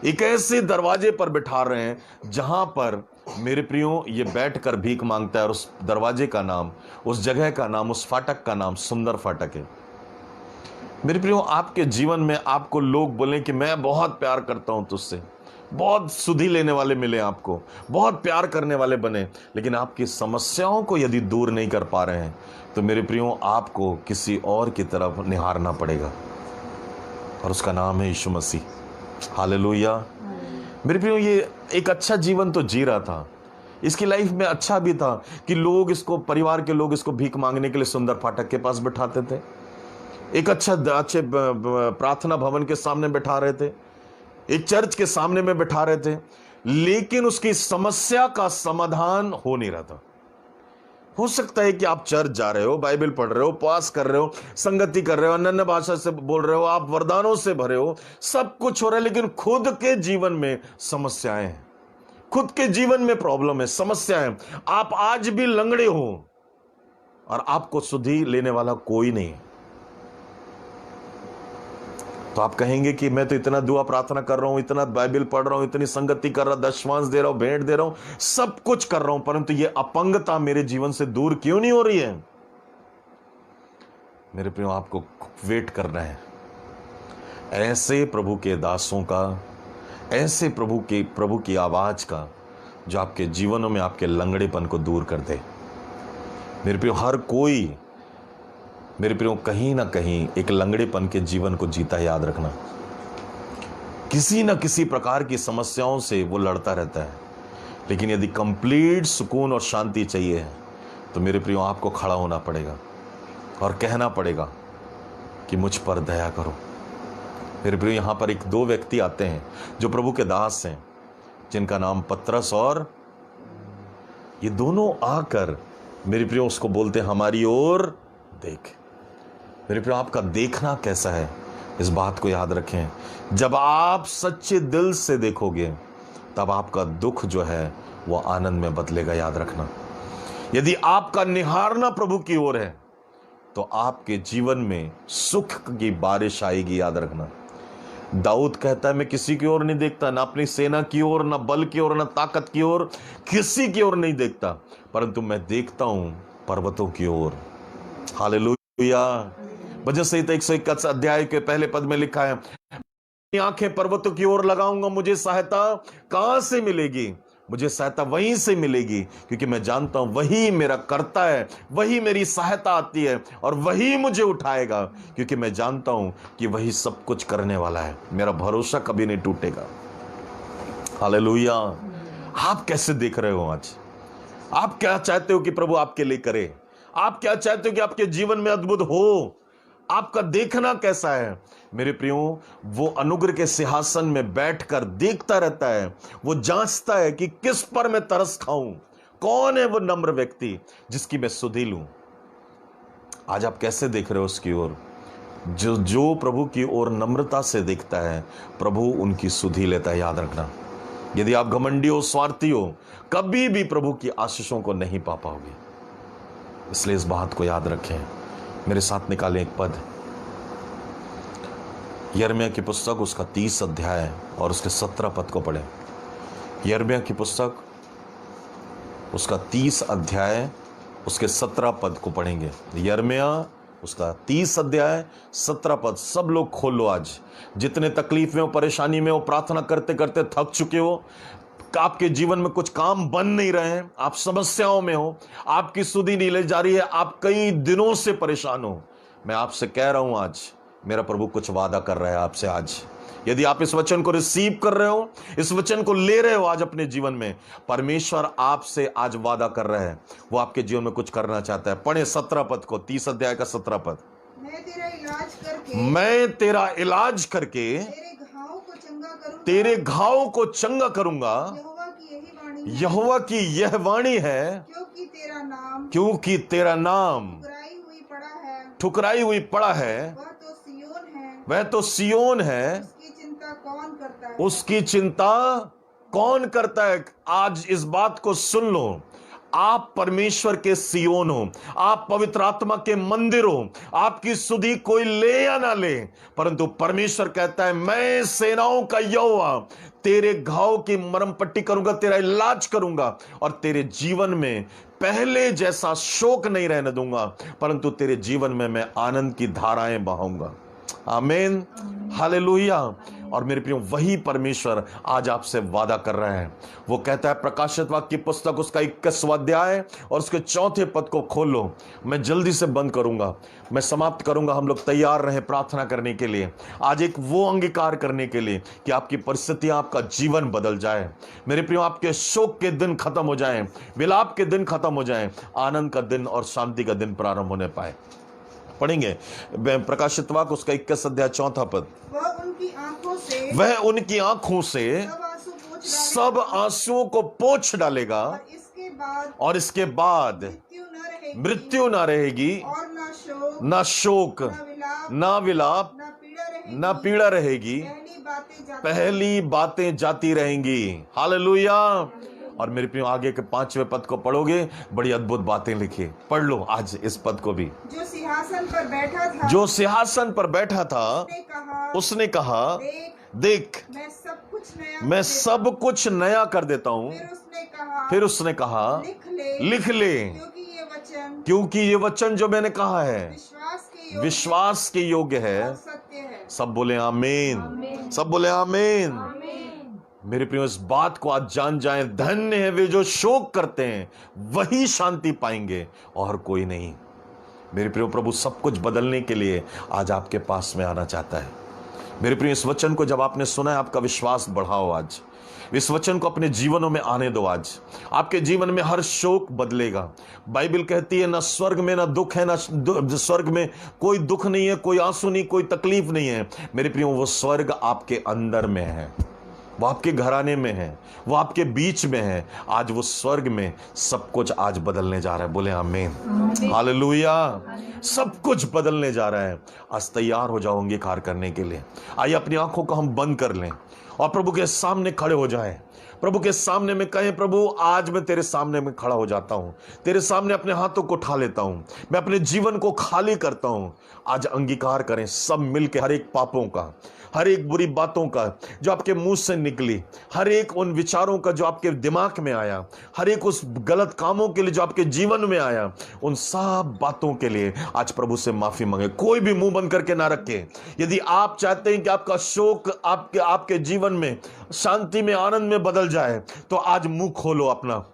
[SPEAKER 1] एक ऐसे दरवाजे पर बिठा रहे हैं जहां पर मेरे प्रियो ये बैठकर भीख मांगता है। और उस दरवाजे का नाम, उस जगह का नाम, उस फाटक का नाम सुंदर फाटक है। मेरे प्रियो, आपके जीवन में आपको लोग बोलें कि मैं बहुत प्यार करता हूं तुझसे, बहुत सुधि लेने वाले मिले आपको, बहुत प्यार करने वाले बने, लेकिन आपकी समस्याओं को यदि दूर नहीं कर पा रहे हैं तो मेरे प्रियो, आपको किसी और की तरफ निहारना पड़ेगा, और उसका नाम है यीशु मसीह। हालेलुया। मेरे प्रियो, ये एक अच्छा जीवन तो जी रहा था, इसकी लाइफ में अच्छा भी था कि लोग इसको, परिवार के लोग इसको भीख मांगने के लिए सुंदर फाटक के पास बिठाते थे, एक अच्छे प्रार्थना भवन के सामने बैठा रहे थे, एक चर्च के सामने में बैठा रहे थे, लेकिन उसकी समस्या का समाधान हो नहीं रहा था। हो सकता है कि आप चर्च जा रहे हो, बाइबल पढ़ रहे हो, उपवास कर रहे हो, संगति कर रहे हो, अन्य भाषा से बोल रहे हो, आप वरदानों से भरे हो, सब कुछ हो रहा है, लेकिन खुद के जीवन में समस्याएं हैं, खुद के जीवन में प्रॉब्लम है, समस्याएं। आप आज भी लंगड़े हो और आपको सुधि लेने वाला कोई नहीं है। तो आप कहेंगे कि मैं तो इतना दुआ प्रार्थना कर रहा हूं, इतना बाइबल पढ़ रहा हूं, इतनी संगति कर रहा, दशमांश दे रहा हूं, भेंट दे रहा हूं, सब कुछ कर रहा हूं, परंतु ये अपंगता मेरे जीवन से दूर क्यों नहीं हो रही है? मेरे प्रियो, आपको वेट करना है ऐसे प्रभु के दासों का, ऐसे प्रभु की आवाज का, जो आपके जीवनों में आपके लंगड़ेपन को दूर कर दे। मेरे प्रियो, हर कोई, मेरे प्रियो, कहीं ना कहीं एक लंगड़ेपन के जीवन को जीता है, याद रखना। किसी न किसी प्रकार की समस्याओं से वो लड़ता रहता है, लेकिन यदि कंप्लीट सुकून और शांति चाहिए तो मेरे प्रियो, आपको खड़ा होना पड़ेगा और कहना पड़ेगा कि मुझ पर दया करो। मेरे प्रियो, यहां पर 2 व्यक्ति आते हैं जो प्रभु के दास हैं, जिनका नाम पतरस, और ये दोनों आकर मेरे प्रियो उसको बोलते हैं, हमारी ओर देख। मेरे प्रियो, आपका देखना कैसा है, इस बात को याद रखें। जब आप सच्चे दिल से देखोगे तब आपका दुख जो है वो आनंद में बदलेगा, याद रखना। यदि आपका निहारना प्रभु की ओर है तो आपके जीवन में सुख की बारिश आएगी, याद रखना। दाऊद कहता है, मैं किसी की ओर नहीं देखता, ना अपनी सेना की ओर, ना बल की ओर, ना ताकत की ओर, किसी की ओर नहीं देखता, परंतु मैं देखता हूं पर्वतों की ओर। हालेलुया। भजन संहिता 121 अध्याय के पहले पद में लिखा है, अपनी आंखें पर्वतों की ओर लगाऊंगा, मुझे सहायता कहां से मिलेगी? मुझे सहायता वहीं से मिलेगी, क्योंकि मैं जानता हूं वही मेरा करता है, वही मेरी सहायता आती है और वही मुझे उठाएगा, क्योंकि मैं जानता हूं कि वही सब कुछ करने वाला है। मेरा भरोसा कभी नहीं टूटेगा। हालेलुया। आप कैसे देख रहे हो आज? आप क्या चाहते हो कि प्रभु आपके लिए करे? आप क्या चाहते हो कि आपके जीवन में अद्भुत हो? आपका देखना कैसा है? मेरे प्रियो, वो अनुग्रह के सिंहासन में बैठकर देखता रहता है, वो जांचता है कि किस पर मैं तरस खाऊं, कौन है वो नम्र व्यक्ति जिसकी मैं सुधि लूं। आज आप कैसे देख रहे हो उसकी ओर? जो प्रभु की ओर नम्रता से देखता है, प्रभु उनकी सुधि लेता है, याद रखना। यदि आप घमंडी हो, स्वार्थी हो, कभी भी प्रभु की आशीषों को नहीं पा पाओगे। इसलिए इस बात को याद रखें। मेरे साथ निकालें एक पद, यिर्मयाह की पुस्तक उसका 30 अध्याय और उसके 17 पद को पढ़ें। यिर्मयाह की पुस्तक उसका 30 अध्याय उसके 17 पद को पढ़ेंगे। यिर्मयाह उसका 30 अध्याय 17 पद। सब लोग खोलो। आज जितने तकलीफ में हो, परेशानी में हो, प्रार्थना करते करते थक चुके हो, आपके जीवन में कुछ काम बन नहीं रहे हैं, आप समस्याओं में हो, आपकी सुधि नहीं ले जा रही है, आप कई दिनों से परेशान हो, मैं आपसे कह रहा हूं आज मेरा प्रभु कुछ वादा कर रहा है आपसे। आज यदि आप इस वचन को रिसीव कर रहे हो, इस वचन को ले रहे हो आज अपने जीवन में, परमेश्वर आपसे आज वादा कर रहा है, वो आपके जीवन में कुछ करना चाहता है। पढ़े 17 पद को, 30 अध्याय का 17 पद।
[SPEAKER 3] मैं तेरा इलाज करके
[SPEAKER 1] मैं तेरा इलाज करके
[SPEAKER 3] तेरे घाव को चंगा करूंगा,
[SPEAKER 1] तेरे घाव को चंगा करूंगा।
[SPEAKER 3] यहोवा की यही वाणी है,
[SPEAKER 1] यहोवा की यह वाणी है,
[SPEAKER 3] क्योंकि तेरा नाम
[SPEAKER 1] ठुकराई हुई पड़ा है, वह तो सियोन है,
[SPEAKER 3] उसकी चिंता कौन करता है।
[SPEAKER 1] उसकी चिंता कौन करता है। आज इस बात को सुन लो, आप परमेश्वर के सियोन हो, आप पवित्र आत्मा के मंदिर हो, आपकी सुधि कोई ले या ना ले, परंतु परमेश्वर कहता है मैं सेनाओं का यहोवा तेरे घाव की मरहम पट्टी करूंगा, तेरा इलाज करूंगा, और तेरे जीवन में पहले जैसा शोक नहीं रहने दूंगा, परंतु तेरे जीवन में मैं आनंद की धाराएं बहाऊंगा। आमीन, हालेलुया। और मेरे प्रियो, वही परमेश्वर आज आपसे वादा कर रहा है। वो कहता है, प्रकाशित वाक्य की पुस्तक उसका 21वां अध्याय और उसके 4 पद को खोलो। मैं जल्दी से बंद करूंगा, मैं समाप्त करूंगा। हम लोग तैयार रहे प्रार्थना करने के लिए, आज एक वो अंगीकार करने के लिए कि आपकी परिस्थितियां, आपका जीवन बदल जाए। मेरे प्रियो, आपके शोक के दिन खत्म हो जाएं, विलाप के दिन खत्म हो जाएं, आनंद का दिन और शांति का दिन प्रारंभ होने पाए। पढ़ेंगे प्रकाशित वाक्य उसका 21 अध्याय 4 पद। वह उनकी आंखों से सब आंसुओं को पोंछ डालेगा, और इसके बाद मृत्यु ना रहेगी, ना शोक, ना विलाप, ना पीड़ा रहेगी, पहली बातें जाती रहेंगी। हालेलुया। और मेरे प्रियो, आगे के 5वें पद को पढ़ोगे, बड़ी अद्भुत बातें लिखी। पढ़ लो आज इस पद को भी।
[SPEAKER 3] जो सिंहासन पर बैठा था,
[SPEAKER 1] जो सिंहासन पर बैठा था, उसने कहा, देख मैं सब कुछ नया कर देता हूं। फिर उसने कहा, लिख ले, क्योंकि ये वचन जो मैंने कहा है विश्वास के योग्य है। सब बोले आमीन, सब बोले आमीन। मेरे प्रियो, इस बात को आज जान जाएं, धन्य है वे जो शोक करते हैं, वही शांति पाएंगे और कोई नहीं। मेरे प्रियो, प्रभु सब कुछ बदलने के लिए आज आपके पास में आना चाहता है। मेरे प्रियो, इस वचन को जब आपने सुना है, आपका विश्वास बढ़ाओ। आज इस वचन को अपने जीवनों में आने दो। आज आपके जीवन में हर शोक बदलेगा। बाइबल कहती है, ना स्वर्ग में ना दुख है, ना स्वर्ग में कोई दुख नहीं है, कोई आंसू नहीं, कोई तकलीफ नहीं है। मेरे प्रियो, वो स्वर्ग आपके अंदर में है, वो आपके घराने में है, वो आपके बीच में है। आज वो स्वर्ग में सब कुछ आज बदलने जा रहा है। बोले आमीन, हालेलुया। सब कुछ बदलने जा रहा है। आज तैयार हो जाओ अंगीकार करने के लिए। आइए अपनी आंखों को हम बंद कर लें और प्रभु के सामने खड़े हो जाएं। प्रभु के सामने में कहें, प्रभु आज मैं तेरे सामने में खड़ा हो जाता हूं, तेरे सामने अपने हाथों को उठा लेता हूं, मैं अपने जीवन को खाली करता हूं। आज अंगीकार करें सब मिलकर, हर एक पापों का, हर एक बुरी बातों का जो आपके मुंह से निकली, हर एक उन विचारों का जो आपके दिमाग में आया, हर एक उस गलत कामों के लिए जो आपके जीवन में आया, उन सब बातों के लिए आज प्रभु से माफी मांगे। कोई भी मुंह बंद करके ना रखे। यदि आप चाहते हैं कि आपका शोक आपके जीवन में शांति में, आनंद में बदल जाए, तो आज मुंह खोलो अपना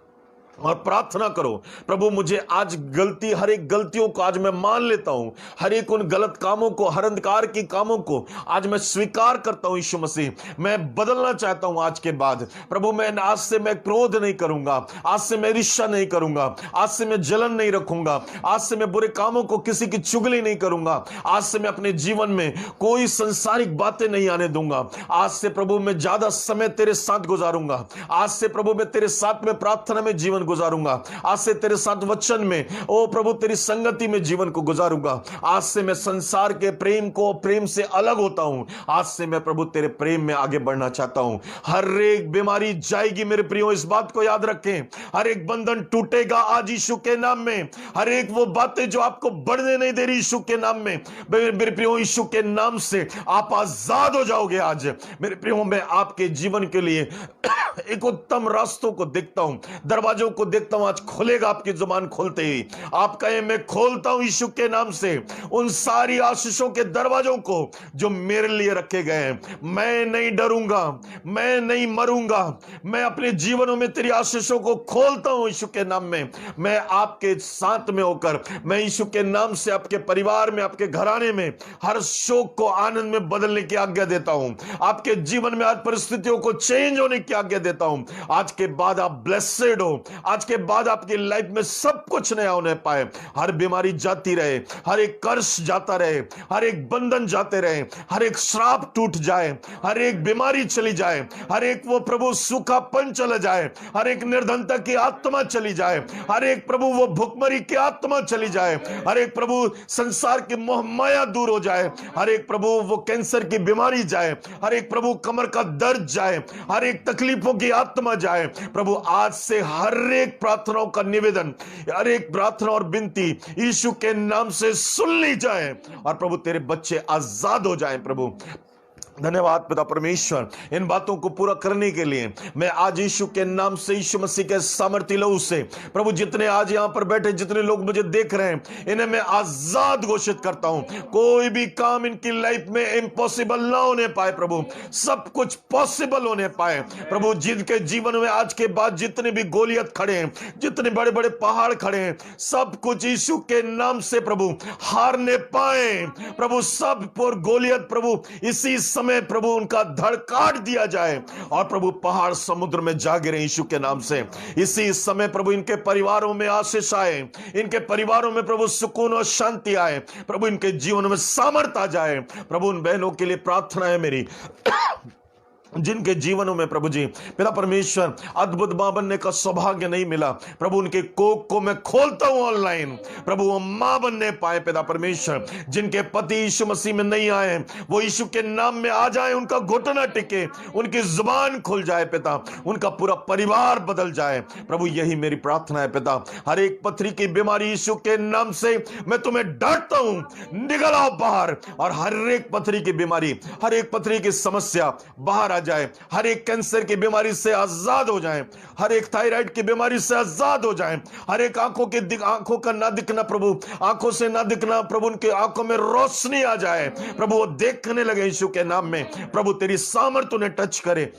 [SPEAKER 1] और प्रार्थना करो, प्रभु मुझे आज गलती, हर एक गलतियों को आज मैं मान लेता हूं, हर एक उन गलत कामों को, हर अंधकार की कामों को आज मैं स्वीकार करता हूं। यीशु मसीह, मैं बदलना चाहता हूं आज के बाद। प्रभु, मैं आज से मैं क्रोध नहीं करूंगा, आज से मैं ईर्ष्या नहीं करूंगा, आज से मैं जलन नहीं रखूंगा, आज से मैं बुरे कामों को, किसी की चुगली नहीं करूंगा, आज से मैं अपने जीवन में कोई संसारिक बातें नहीं आने दूंगा। आज से प्रभु मैं ज्यादा समय तेरे साथ गुजारूंगा। आज से प्रभु मैं तेरे साथ में प्रार्थना में जीवन गुजारूंगा। आज से तेरे साथ वचन में, ओ प्रभु तेरी संगति में जीवन को गुजारूंगा। आज से मैं संसार के प्रेम से अलग होता हूं। आज से मैं प्रभु तेरे प्रेम में आगे बढ़ना चाहता हूं। हर एक बीमारी जाएगी मेरे प्रियो, इस बात को याद रखें। हर एक बंधन टूटेगा आज यीशु के नाम में। हर एक वो बातें जो आपको बढ़ने नहीं दे रही यीशु के नाम में, मेरे प्रियो यीशु के नाम से आप आजाद हो जाओगे। आज मेरे प्रियो, मैं आपके जीवन के लिए एक उत्तम रास्तों को देखता हूं, दरवाजों को देखता हूं आज खुलेगा, आपकी जुबान खोलते ही आप कहें मैं खोलता हूं यीशु के नाम से उन सारी आशीषों के दरवाजों को जो मेरे लिए रखे गए हैं। मैं नहीं डरूंगा, मैं नहीं मरूंगा, मैं अपने जीवनों में तेरी आशीषों को खोलता हूं यीशु के नाम में। मैं आपके साथ में होकर मैं यीशु के नाम से आपके परिवार में, आपके घराने में हर शोक को आनंद में बदलने की आज्ञा देता हूं। आपके जीवन में आज परिस्थितियों को चेंज होने की आज्ञा देता हूं। आज के बाद आप ब्लेसेड हो, आज के बाद आपकी लाइफ में सब कुछ नया होने पाए। हर बीमारी जाती रहे, हर एक कर्ज जाता रहे, हर एक बंधन जाते रहे, हर एक श्राप टूट जाए, हर एक बीमारी चली जाए, हर एक वो प्रभु सूखापन चला जाए, हर एक निर्धनता की आत्मा चली जाए, हर एक प्रभु वो भुखमरी की आत्मा चली जाए, हर एक प्रभु संसार की मोह माया दूर हो जाए, हर एक प्रभु वो कैंसर की बीमारी जाए, हर एक प्रभु कमर का दर्द जाए, हर एक तकलीफों की आत्मा जाए। प्रभु आज से हर एक प्रार्थनाओं का निवेदन, हर एक प्रार्थना और विनती यीशु के नाम से सुन ली जाए और प्रभु तेरे बच्चे आजाद हो जाएं। प्रभु धन्यवाद पिता परमेश्वर, इन बातों को पूरा करने के लिए मैं आज यीशु के नाम से, यीशु मसीह के सामर्थ्य लहू से प्रभु जितने आज यहां पर बैठे, जितने लोग मुझे देख रहे हैं, इन्हें मैं आजाद घोषित करता हूं। कोई भी काम इनकी लाइफ में इम्पॉसिबल ना होने पाए, प्रभु सब कुछ पॉसिबल होने पाए। प्रभु जिनके जीवन में आज के बाद जितने भी गोलियत खड़े हैं, जितने बड़े बड़े पहाड़ खड़े हैं, सब कुछ यीशु के नाम से प्रभु हारने पाए। प्रभु सब पर गोलियत प्रभु इसी समय प्रभु उनका धड़ काट दिया जाए और प्रभु पहाड़ समुद्र में जा गिरे यीशु के नाम से। इसी समय प्रभु इनके परिवारों में आशीष आए, इनके परिवारों में प्रभु सुकून और शांति आए, प्रभु इनके जीवन में सामर्थ आ जाए। प्रभु उन बहनों के लिए प्रार्थना है मेरी जिनके जीवनों में प्रभु जी पिता परमेश्वर अद्भुत मां बनने का सौभाग्य नहीं मिला, प्रभु उनके कोख को मैं खोलता हूं ऑनलाइन, प्रभु वो मां बनने पाए। पिता परमेश्वर जिनके पति यीशु मसीह में नहीं आए, वो यीशु के नाम में आ जाए, उनका घुटना टिके, उनकी जुबान खुल जाए पिता, उनका पूरा परिवार बदल जाए। प्रभु यही मेरी प्रार्थना है पिता। हर एक पथरी की बीमारी यीशु के नाम से मैं तुम्हें डांटता हूं, निकल आओ बाहर। और हर एक पथरी की बीमारी, हर एक पथरी की समस्या बाहर आ जाए, हर एक कैंसर की बीमारी से आजाद हो जाएं, हर एक थायराइड की बीमारी से आजाद हो जाएं, हर एक आंखों का ना दिखना प्रभु, आंखों से ना दिखना प्रभु, उनके आंखों में रोशनी आ जाए प्रभु, वो देखने लगे यीशु के नाम में। प्रभु तेरी सामर्थ उन्हें टच करे,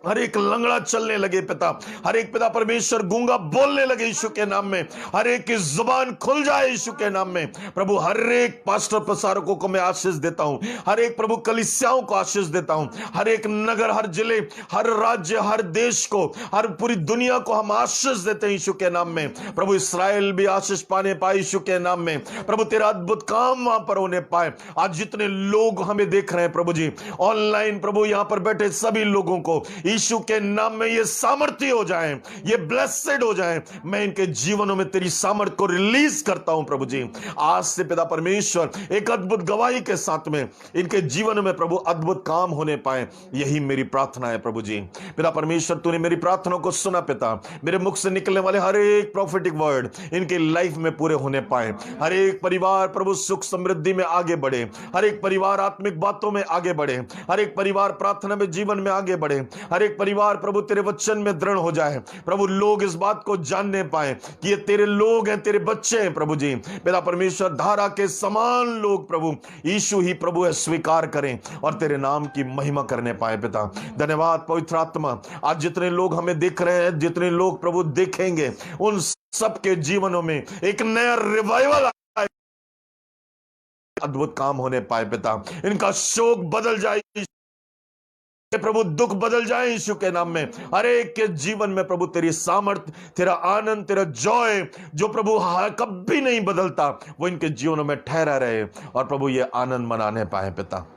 [SPEAKER 1] हर एक लंगड़ा चलने लगे पिता, हर एक पिता परमेश्वर गूंगा बोलने लगे यीशु के नाम में, हर एक की जुबान खुल जाए यीशु के नाम में। प्रभु हर एक पास्टर प्रसारकों को मैं आशीष देता हूं, हर एक प्रभु कलीसियाओं को आशीष देता हूं, हर एक नगर, हर जिले, हर राज्य, हर देश को, हर पूरी दुनिया को हम आशीष देते हैं यीशु के नाम में। प्रभु इस्राएल भी आशीष पाने पाए यीशु के नाम में। प्रभु तेरा अद्भुत काम वहां पर होने पाए। आज जितने लोग हमें देख रहे हैं प्रभु जी ऑनलाइन, प्रभु यहां पर बैठे सभी लोगों को यीशु के नाम में ये सामर्थ्य हो जाएं, ये ब्लेसेड हो जाएं। मैं इनके जीवनों में तेरी सामर्थ को रिलीज करता हूं प्रभु जी। आज से पिता परमेश्वर एक अद्भुत गवाही के साथ में इनके जीवन में प्रभु अद्भुत काम होने पाए, यही मेरी प्रार्थना है प्रभु जी। पिता परमेश्वर तूने मेरी प्रार्थना को सुना पिता, मेरे मुख से निकलने वाले हर एक प्रोफेटिक वर्ड इनके लाइफ में पूरे होने पाए। हर एक परिवार प्रभु सुख समृद्धि में आगे बढ़े, हर एक परिवार आत्मिक बातों में आगे बढ़े, हर एक परिवार प्रार्थना में जीवन में आगे बढ़े, हर एक परिवार प्रभु तेरे वचन में दृढ़ हो जाए। प्रभु लोग इस बात को जानने पाए कि ये तेरे लोग हैं, तेरे बच्चे हैं प्रभु जी। पिता परमेश्वर धारा के समान लोग प्रभु यीशु ही प्रभु है स्वीकार करें और तेरे नाम की महिमा करने पाए पिता। धन्यवाद पवित्र आत्मा। आज जितने लोग हमें देख रहे हैं, जितने लोग प्रभु देखेंगे, उन सबके जीवनों में एक नया रिवाइवल, अद्भुत काम होने पाए पिता। इनका शोक बदल जाए प्रभु, दुख बदल जाए यीशु के नाम में। हर एक के जीवन में प्रभु तेरी सामर्थ, तेरा आनंद, तेरा जॉय जो प्रभु कभी नहीं बदलता, वो इनके जीवनों में ठहरा रहे और प्रभु ये आनंद मनाने पाए पिता।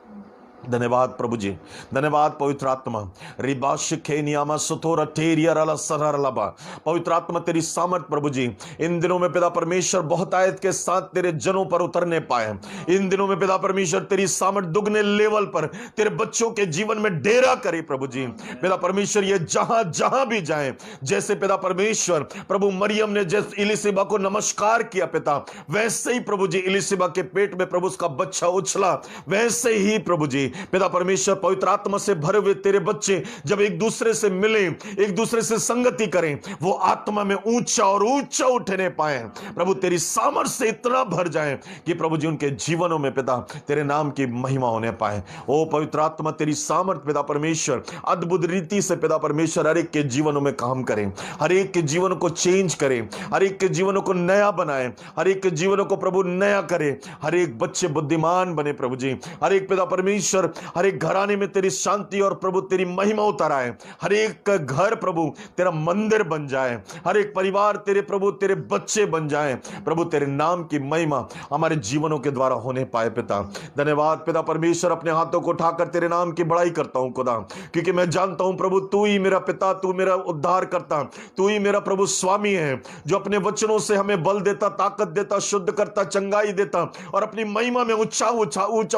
[SPEAKER 1] धन्यवाद प्रभु जी, धन्यवाद पवित्र आत्मा। रिबा शिखे नियामा सुतोरा टेरिया रला सरर लबा। पवित्र आत्मा तेरी सामर्थ प्रभु जी इन दिनों में पिता परमेश्वर बहुत आयत के साथ तेरे जनों पर उतरने पाए। इन दिनों में पिता परमेश्वर तेरी सामर्थ दुगने लेवल पर तेरे बच्चों के जीवन में डेरा करे प्रभु जी। पिता परमेश्वर ये जहां जहां भी जाए, जैसे पिता परमेश्वर प्रभु मरियम ने जैसे इलिसिबा को नमस्कार किया पिता, वैसे ही प्रभु जी इलिसिबा के पेट में प्रभु उसका बच्चा उछला, वैसे ही प्रभु जी पिता परमेश्वर पवित्र आत्मा से भरे हुए तेरे बच्चे जब एक दूसरे से मिले, एक दूसरे से संगति करें, वो आत्मा में ऊंचा और ऊंचा उठने पाए प्रभु, तेरी सामर्थ्य से इतना भर जाए कि प्रभु जी उनके जीवनों में पिता तेरे नाम की महिमा होने पाए। ओ पवित्र आत्मा तेरी सामर्थ्य पिता परमेश्वर अद्भुत रीति से पिता परमेश्वर हर एक के जीवनों में काम करें, हर एक के जीवन को चेंज करें, हर एक के जीवनों को नया बनाए, हर एक के जीवनों को प्रभु नया करे, हर एक बच्चे बुद्धिमान बने प्रभु जी, हर एक पिता परमेश्वर हर एक घराने में तेरी शांति और प्रभु तेरी महिमा उतर आए, हर एक का घर प्रभु तेरा मंदिर बन जाए, हर एक परिवार तेरे प्रभु तेरे बच्चे बन जाए प्रभु, तेरे नाम की महिमा हमारे जीवनों के द्वारा होने पाए पिता। धन्यवाद पिता परमेश्वर, अपने हाथों को उठाकर तेरे नाम की बड़ाई करता हूं खुदा, क्योंकि मैं जानता हूं प्रभु तू ही मेरा पिता, तू मेरा उद्धार करता, तू ही मेरा प्रभु स्वामी है, जो अपने वचनों से हमें बल देता, ताकत देता, शुद्ध करता, चंगाई देता और अपनी महिमा में ऊंचा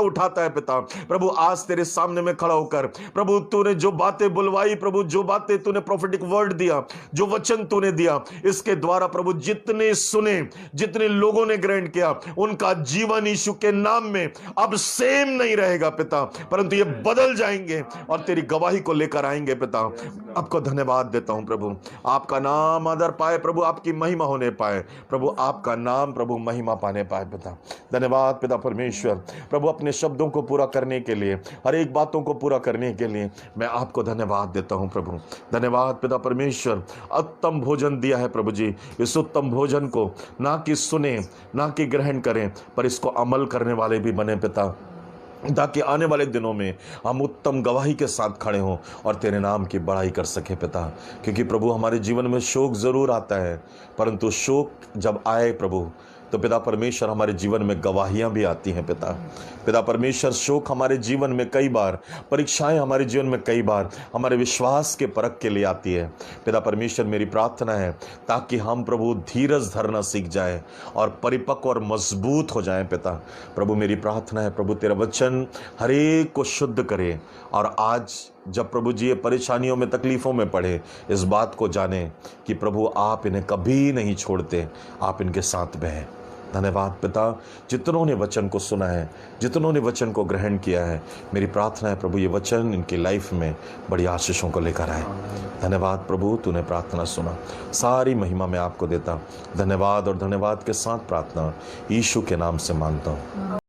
[SPEAKER 1] उठाता है पिता। प्रभु आज तेरे सामने में खड़ा होकर प्रभु तूने जो बातें बुलवाई प्रभु, जो बातें तूने प्रोफेटिक वर्ड दिया, जो वचन तूने दिया, इसके द्वारा प्रभु जितने सुने, जितने लोगों ने ग्रहण किया, उनका जीवन यीशु के नाम में अब सेम नहीं रहेगा पिता, परंतु ये बदल जाएंगे और तेरी गवाही को लेकर आएंगे पिता। आपको धन्यवाद देता हूं प्रभु, आपका नाम आदर पाए प्रभु, आपकी महिमा होने पाए प्रभु, आपका नाम प्रभु महिमा पाने पाए पिता। धन्यवाद पिता परमेश्वर प्रभु, अपने शब्दों को पूरा करने के लिए, हर एक बातों को पूरा करने के लिए मैं आपको धन्यवाद देता हूं प्रभु। धन्यवाद पिता परमेश्वर, उत्तम भोजन दिया है प्रभु जी, इस उत्तम भोजन को ना कि सुने, ना कि ग्रहण करें, पर इसको अमल करने वाले भी बने पिता, ताकि आने वाले दिनों में हम उत्तम गवाही के साथ खड़े हों और तेरे नाम की बड़ाई कर सके पिता। क्योंकि प्रभु हमारे जीवन में शोक जरूर आता है, परंतु शोक जब आए प्रभु तो पिता परमेश्वर हमारे जीवन में गवाहियां भी आती हैं पिता। पिता परमेश्वर शोक हमारे जीवन में कई बार, परीक्षाएं हमारे जीवन में कई बार हमारे विश्वास के परख के लिए आती है पिता परमेश्वर। मेरी प्रार्थना है ताकि हम प्रभु धीरज धरना सीख जाए और परिपक्व और मजबूत हो जाएं पिता। प्रभु मेरी प्रार्थना है प्रभु तेरा वचन हर एक को शुद्ध करे, और आज जब प्रभु जी ये परेशानियों में, तकलीफ़ों में पड़े, इस बात को जाने कि प्रभु आप इन्हें कभी नहीं छोड़ते, आप इनके साथ में हैं। धन्यवाद पिता, जितनों ने वचन को सुना है, जितनों ने वचन को ग्रहण किया है, मेरी प्रार्थना है प्रभु ये वचन इनकी लाइफ में बड़ी आशीषों को लेकर आए। धन्यवाद प्रभु, तूने प्रार्थना सुना, सारी महिमा मैं आपको देता। धन्यवाद और धन्यवाद के साथ प्रार्थना यीशु के नाम से मांगता हूँ।